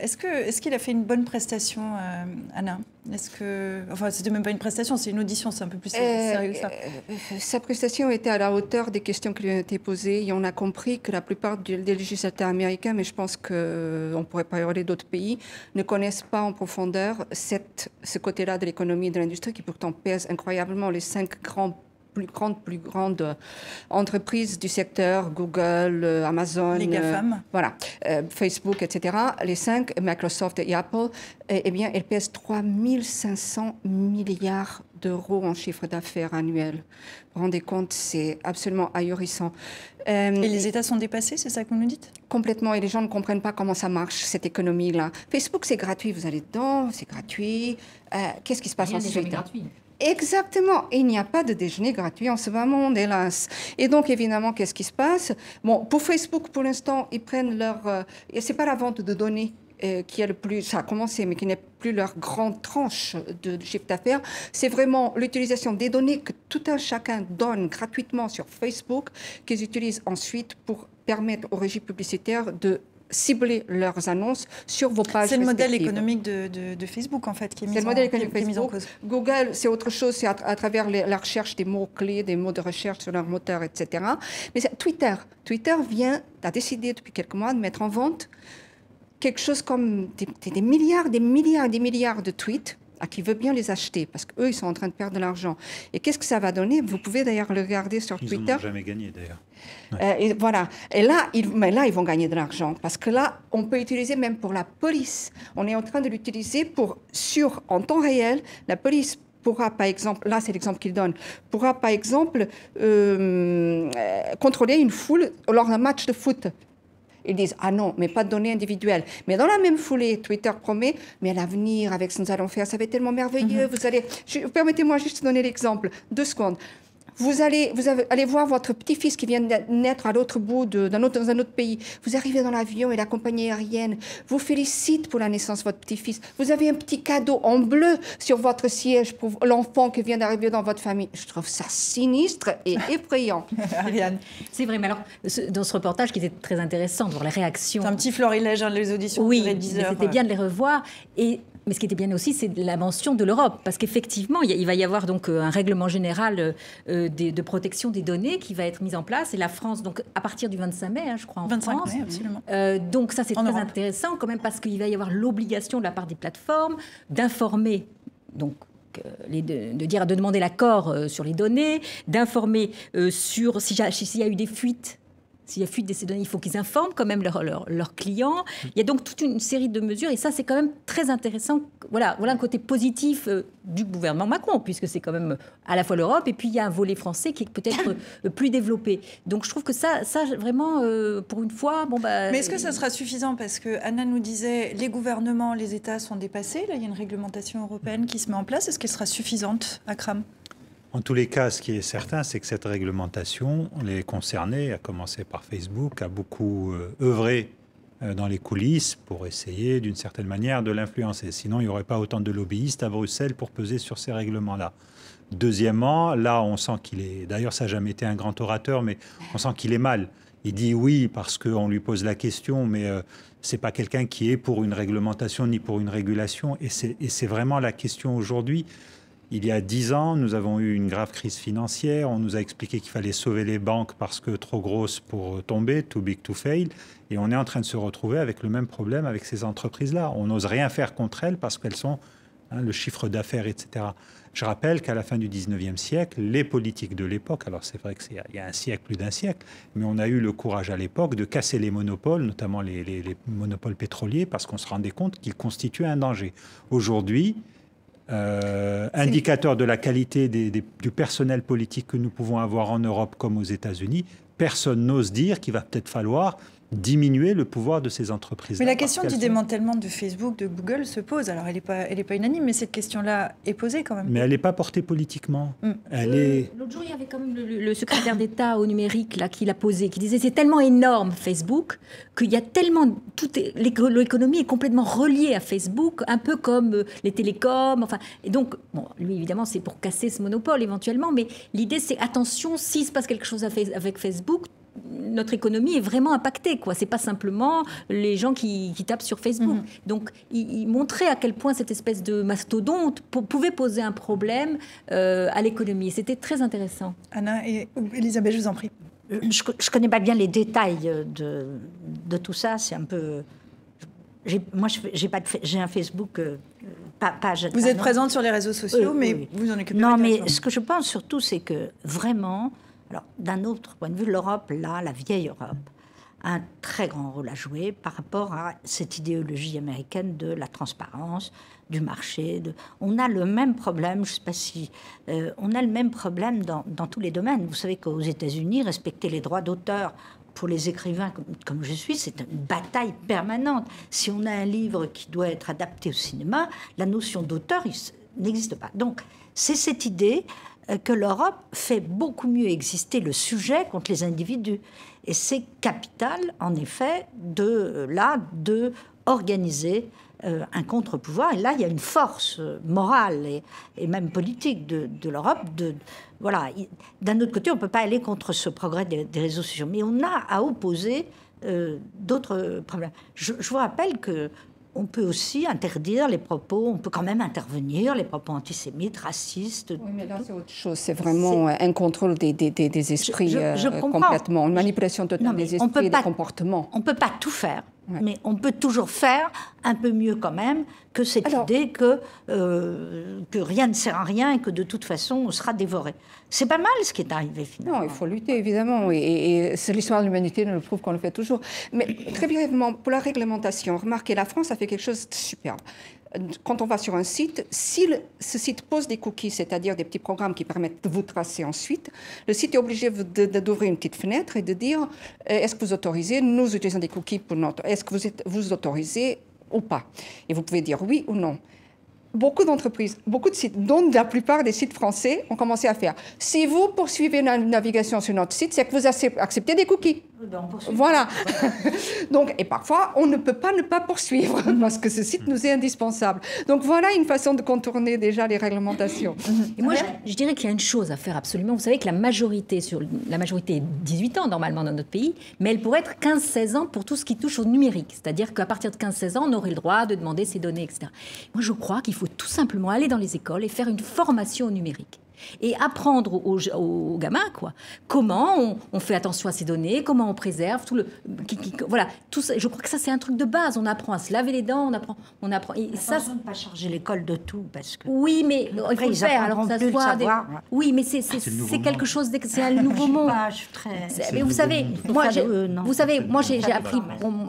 Est-ce qu'il a fait une bonne prestation, Anna? Enfin, c'était même pas une prestation, c'est une audition, c'est un peu plus sérieux que ça. Sa prestation était à la hauteur des questions qui lui ont été posées. Et on a compris que la plupart des législateurs américains, mais je pense qu'on pourrait parler d'autres pays, ne connaissent pas en profondeur ce côté-là de l'économie et de l'industrie qui pourtant pèse incroyablement les 5 plus grandes entreprises du secteur, Google, Amazon, les GAFAM. Voilà, Facebook, etc. Les 5, Microsoft et Apple, eh bien, elles pèsent 3 500 milliards d'euros en chiffre d'affaires annuel. Vous vous rendez compte, c'est absolument ahurissant. Et les États sont dépassés, c'est ça que vous nous dites? Complètement, et les gens ne comprennent pas comment ça marche, cette économie-là. Facebook, c'est gratuit, vous allez dedans, c'est gratuit. Qu'est-ce qui se passe ensuite? Gratuit. Exactement. Et il n'y a pas de déjeuner gratuit en ce moment, hélas. Et donc, évidemment, qu'est-ce qui se passe? Bon, pour Facebook, pour l'instant, ils prennent leur... c'est pas la vente de données qui est le plus... Ça a commencé, mais qui n'est plus leur grande tranche de chiffre d'affaires. C'est vraiment l'utilisation des données que tout un chacun donne gratuitement sur Facebook, qu'ils utilisent ensuite pour permettre aux régies publicitaires de cibler leurs annonces sur vos pages. C'est le modèle économique de Facebook, en fait, qui est mis en cause. Google, c'est autre chose, c'est à travers la recherche des mots-clés, des mots de recherche sur leur moteur, etc. Mais Twitter a décidé depuis quelques mois de mettre en vente quelque chose comme des milliards de tweets à qui veut bien les acheter, parce qu'eux, ils sont en train de perdre de l'argent. Et qu'est-ce que ça va donner? Vous pouvez d'ailleurs le regarder sur Twitter. Ils n'ont jamais gagné, d'ailleurs. Ouais. Et voilà. Et là, ils vont gagner de l'argent, parce que là, on peut utiliser même pour la police. On est en train de l'utiliser en temps réel. La police pourra, par exemple, là c'est l'exemple qu'il donne, pourra par exemple contrôler une foule lors d'un match de foot. Ils disent, ah non, mais pas de données individuelles. Mais dans la même foulée, Twitter promet, mais à l'avenir, avec ce que nous allons faire, ça va être tellement merveilleux. Permettez-moi juste de donner l'exemple, 2 secondes. Vous allez voir votre petit-fils qui vient de naître à l'autre bout dans un autre pays. Vous arrivez dans l'avion et la compagnie aérienne vous félicite pour la naissance de votre petit-fils. Vous avez un petit cadeau en bleu sur votre siège pour l'enfant qui vient d'arriver dans votre famille. Je trouve ça sinistre et effrayant. Ariane. C'est vrai, mais alors, dans ce reportage qui était très intéressant, de voir les réactions. C'est un petit florilège, les auditions. Oui, c'était bien de les revoir. Mais ce qui était bien aussi, c'est la mention de l'Europe. Parce qu'effectivement, il va y avoir donc un règlement général de protection des données qui va être mis en place. Et la France, donc à partir du 25 mai, je crois, en 25 France. mai, absolument. Donc ça, c'est très Europe. intéressant quand même, parce qu'il va y avoir l'obligation de la part des plateformes d'informer, donc de demander l'accord sur les données, d'informer sur s'il y a eu des fuites. S'il y a fuite de ces données, il faut qu'ils informent quand même leurs clients. Il y a donc toute une série de mesures et ça, c'est quand même très intéressant. Voilà un côté positif du gouvernement Macron, puisque c'est quand même à la fois l'Europe et puis il y a un volet français qui est peut-être plus développé. Donc je trouve que ça vraiment, pour une fois... Mais est-ce que ça sera suffisant? Parce que Anna nous disait, les gouvernements, les États sont dépassés. Là, il y a une réglementation européenne qui se met en place. Est-ce qu'elle sera suffisante, Akram? En tous les cas, ce qui est certain, c'est que cette réglementation, les concernés, à commencer par Facebook, a beaucoup œuvré dans les coulisses pour essayer, d'une certaine manière, de l'influencer. Sinon, il n'y aurait pas autant de lobbyistes à Bruxelles pour peser sur ces règlements-là. Deuxièmement, là, on sent qu'il est... D'ailleurs, ça n'a jamais été un grand orateur, mais on sent qu'il est mal. Il dit oui parce qu'on lui pose la question, mais ce n'est pas quelqu'un qui est pour une réglementation ni pour une régulation. Et c'est vraiment la question aujourd'hui. Il y a 10 ans, nous avons eu une grave crise financière. On nous a expliqué qu'il fallait sauver les banques parce que trop grosses pour tomber, too big to fail. Et on est en train de se retrouver avec le même problème avec ces entreprises-là. On n'ose rien faire contre elles parce qu'elles sont le chiffre d'affaires, etc. Je rappelle qu'à la fin du 19e siècle, les politiques de l'époque, alors c'est vrai qu'il y a un siècle, plus d'un siècle, mais on a eu le courage à l'époque de casser les monopoles, notamment les monopoles pétroliers, parce qu'on se rendait compte qu'ils constituaient un danger. Aujourd'hui, indicateur de la qualité du personnel politique que nous pouvons avoir en Europe comme aux États-Unis, personne n'ose dire qu'il va peut-être falloir diminuer le pouvoir de ces entreprises. Mais la question du démantèlement de Facebook, de Google se pose. Alors, elle n'est pas unanime, mais cette question-là est posée quand même. Mais elle n'est pas portée politiquement. Elle est... L'autre jour, il y avait quand même le secrétaire d'État au numérique là, qui l'a posé, qui disait c'est tellement énorme Facebook qu'il y a tellement... L'économie est complètement reliée à Facebook, un peu comme les télécoms. Enfin, et donc, bon, lui, évidemment, c'est pour casser ce monopole éventuellement, mais l'idée, c'est attention, s'il se passe quelque chose avec Facebook, notre économie est vraiment impactée, quoi. C'est pas simplement les gens qui tapent sur Facebook. Donc, il montrait à quel point cette espèce de mastodonte pouvait poser un problème à l'économie. C'était très intéressant. Anna et Elisabeth, je vous en prie. Je connais pas bien les détails de tout ça. C'est un peu... Moi, j'ai un Facebook... Vous êtes présente sur les réseaux sociaux, mais vous en occupez pas. Non, mais ce que je pense surtout, c'est que vraiment... Alors, d'un autre point de vue, l'Europe, là, la vieille Europe, a un très grand rôle à jouer par rapport à cette idéologie américaine de la transparence, du marché. On a le même problème, je ne sais pas si... on a le même problème dans tous les domaines. Vous savez qu'aux États-Unis, respecter les droits d'auteur pour les écrivains comme je suis, c'est une bataille permanente. Si on a un livre qui doit être adapté au cinéma, la notion d'auteur n'existe pas. Donc, c'est cette idée... que l'Europe fait beaucoup mieux exister le sujet contre les individus. Et c'est capital, en effet, de organiser un contre-pouvoir. Et là, il y a une force morale et même politique de l'Europe. Voilà. D'un autre côté, on ne peut pas aller contre ce progrès des réseaux sociaux. Mais on a à opposer d'autres problèmes. Je vous rappelle que on peut aussi interdire les propos, on peut quand même intervenir, les propos antisémites, racistes. Oui, mais là, c'est autre chose. C'est vraiment un contrôle des esprits complètement, une manipulation totale des esprits et des comportements. On ne peut pas tout faire, mais on peut toujours faire un peu mieux quand même que cette idée que rien ne sert à rien et que de toute façon, on sera dévoré. C'est pas mal ce qui est arrivé finalement. Non, il faut lutter évidemment, et c'est l'histoire de l'humanité nous le prouve qu'on le fait toujours. Mais très brièvement, pour la réglementation, remarquez, la France a fait quelque chose de superbe. Quand on va sur un site, si ce site pose des cookies, c'est-à-dire des petits programmes qui permettent de vous tracer ensuite, le site est obligé d'ouvrir une petite fenêtre et de dire est-ce que vous autorisez, nous utilisons des cookies pour notre... Est-ce que vous autorisez ou pas? Et vous pouvez dire oui ou non. beaucoup d'entreprises, beaucoup de sites, dont la plupart des sites français, ont commencé à faire. Si vous poursuivez la navigation sur notre site, c'est que vous acceptez des cookies. Voilà. Donc, et parfois, on ne peut pas ne pas poursuivre parce que ce site nous est indispensable. Donc, voilà une façon de contourner déjà les réglementations. Et moi, je dirais qu'il y a une chose à faire absolument. Vous savez que la majorité est 18 ans normalement dans notre pays, mais elle pourrait être 15-16 ans pour tout ce qui touche au numérique. C'est-à-dire qu'à partir de 15-16 ans, on aurait le droit de demander ces données, etc. Moi, je crois qu'il faut tout simplement aller dans les écoles et faire une formation au numérique. Et apprendre aux gamins, quoi, comment on fait attention à ces données, comment on préserve, voilà, tout ça, je crois que ça, c'est un truc de base. On apprend à se laver les dents, on apprend... Et ça, ne pas charger l'école de tout, parce que... Oui, mais il faut le faire, alors ça soit... Oui, mais c'est quelque chose... C'est un nouveau monde. Mais vous savez, moi, j'ai appris...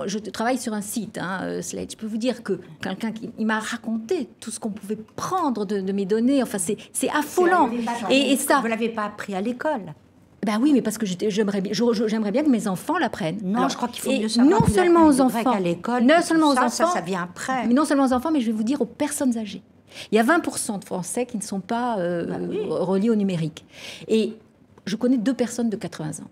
Je travaille sur un site, Slate. Je peux vous dire que quelqu'un il m'a raconté tout ce qu'on pouvait prendre de mes données. Enfin, c'est affolant. Et ça, vous ne l'avez pas appris à l'école. Ben oui, mais parce que j'aimerais bien que mes enfants l'apprennent. Non, alors, je crois qu'il faut mieux savoir non seulement aux enfants, à l'école, non seulement aux enfants, ça vient après. Mais non seulement aux enfants, mais je vais vous dire aux personnes âgées. Il y a 20% de Français qui ne sont pas reliés au numérique. Et je connais 2 personnes de 80 ans.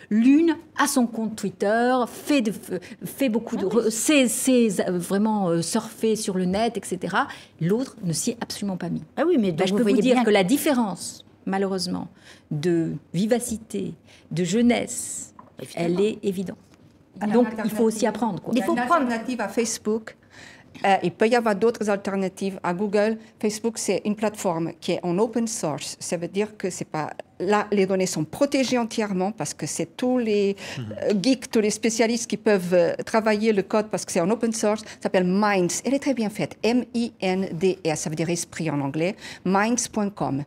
L'une a son compte Twitter, fait beaucoup de... sait vraiment surfer sur le net, etc. L'autre ne s'y est absolument pas mis. Ah oui, mais je peux vous dire que la différence, malheureusement, de vivacité, de jeunesse, elle est évidente. Donc, il faut aussi apprendre. Quoi. Il faut prendre une alternative à Facebook. Il peut y avoir d'autres alternatives à Google. Facebook, c'est une plateforme qui est en open source. Ça veut dire que c'est pas... Là, les données sont protégées entièrement parce que c'est tous les geeks, tous les spécialistes qui peuvent travailler le code parce que c'est en open source. Ça s'appelle Minds. Elle est très bien faite. M-I-N-D-S, ça veut dire esprit en anglais. Minds.com.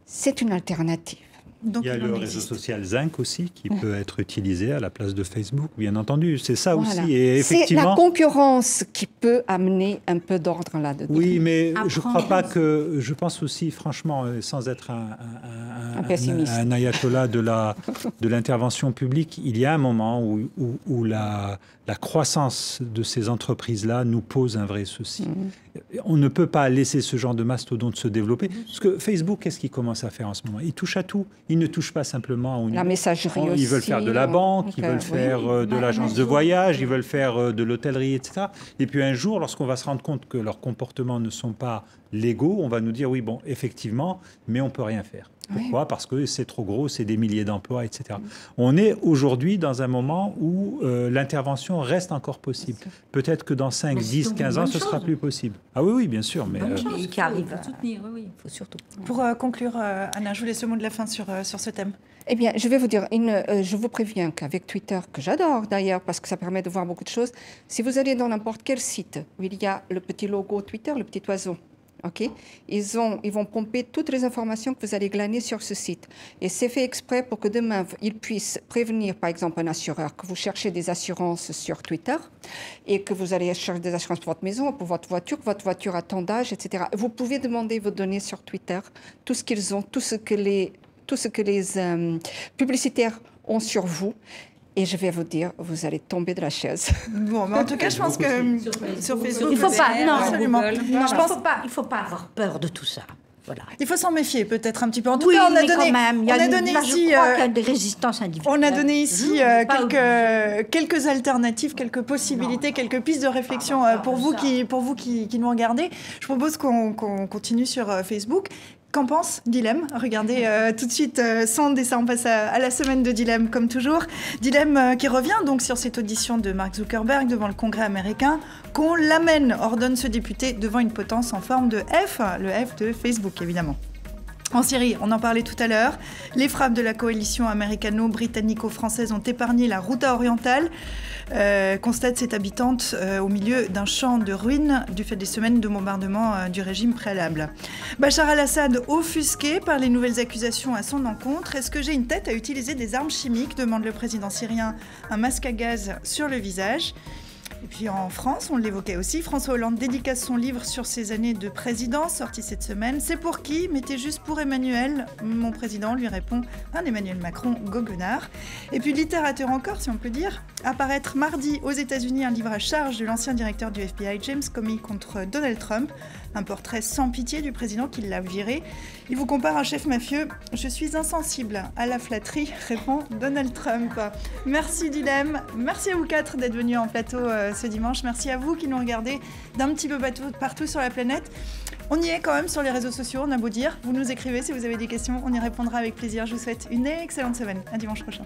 C'est une alternative. Donc, il y a le réseau social Zinc aussi qui peut être utilisé à la place de Facebook, bien entendu. C'est ça aussi. Et effectivement, c'est la concurrence qui peut amener un peu d'ordre là-dedans. Oui, mais je ne crois pas que... Je pense aussi, franchement, sans être un ayatollah de l'intervention publique, il y a un moment où la croissance de ces entreprises-là nous pose un vrai souci. On ne peut pas laisser ce genre de mastodonte se développer. Parce que Facebook, qu'est-ce qu'il commence à faire en ce moment? Il touche à tout. Il ne touche pas simplement... La messagerie aussi. Ils veulent faire de la banque, ils veulent faire de l'agence de voyage, ils veulent faire de l'hôtellerie, etc. Et puis un jour, lorsqu'on va se rendre compte que leurs comportements ne sont pas légaux, on va nous dire, oui, bon, effectivement, mais on ne peut rien faire. Pourquoi? Parce que c'est trop gros, c'est des milliers d'emplois, etc. On est aujourd'hui dans un moment où l'intervention reste encore possible. Peut-être que dans 5, 10, 15 ans, ce sera plus possible. Ah oui, oui, bien sûr. Mais qui arrive à soutenir, oui, il faut surtout. Pour conclure, Anna, je vous laisse le mot de la fin sur ce thème. Eh bien, je vais vous dire, je vous préviens qu'avec Twitter, que j'adore d'ailleurs, parce que ça permet de voir beaucoup de choses, si vous allez dans n'importe quel site où il y a le petit logo Twitter, le petit oiseau, okay, ils vont pomper toutes les informations que vous allez glaner sur ce site. Et c'est fait exprès pour que demain, ils puissent prévenir, par exemple, un assureur, que vous cherchez des assurances sur Twitter et que vous allez chercher des assurances pour votre maison, pour votre voiture a tant d'âge, etc. Vous pouvez demander vos données sur Twitter, tout ce qu'ils ont, tout ce que les publicitaires ont sur vous. Et je vais vous dire, vous allez tomber de la chaise. Bon, mais en tout cas, je pense que sur Facebook, il ne faut pas, non, absolument. Non, il faut pas avoir peur de tout ça. Voilà. Il faut s'en méfier peut-être un petit peu. En tout cas, on a donné ici, des résistances individuelles. On a donné ici quelques alternatives, quelques possibilités, quelques pistes de réflexion pour vous qui nous regardez. Je propose qu'on continue sur Facebook. Qu'en pense Dilemme? Regardez tout de suite Sand, et ça on passe à la semaine de Dilemme comme toujours. Dilemme qui revient donc sur cette audition de Mark Zuckerberg devant le Congrès américain. Qu'on l'amène, ordonne ce député devant une potence en forme de F, le F de Facebook évidemment. En Syrie, on en parlait tout à l'heure, les frappes de la coalition américano-britannico-française ont épargné la Ghouta orientale, constate cette habitante au milieu d'un champ de ruines du fait des semaines de bombardement du régime préalable. Bachar al-Assad offusqué par les nouvelles accusations à son encontre. Est-ce que j'ai une tête à utiliser des armes chimiques? Demande le président syrien, un masque à gaz sur le visage. Et puis en France, on l'évoquait aussi, François Hollande dédicace son livre sur ses années de présidence, sorti cette semaine. C'est pour qui? Mettez juste pour Emmanuel. Mon président, lui répond un Emmanuel Macron goguenard. Et puis littérature encore, si on peut dire. Apparaître mardi aux États-Unis un livre à charge de l'ancien directeur du FBI, James Comey, contre Donald Trump. Un portrait sans pitié du président qui l'a viré. Il vous compare un chef mafieux. Je suis insensible à la flatterie, répond Donald Trump. Merci Dilem, merci à vous quatre d'être venus en plateau ce dimanche. Merci à vous qui nous regardez d'un petit peu partout sur la planète. On y est quand même sur les réseaux sociaux, on a beau dire. Vous nous écrivez si vous avez des questions, on y répondra avec plaisir. Je vous souhaite une excellente semaine. À dimanche prochain.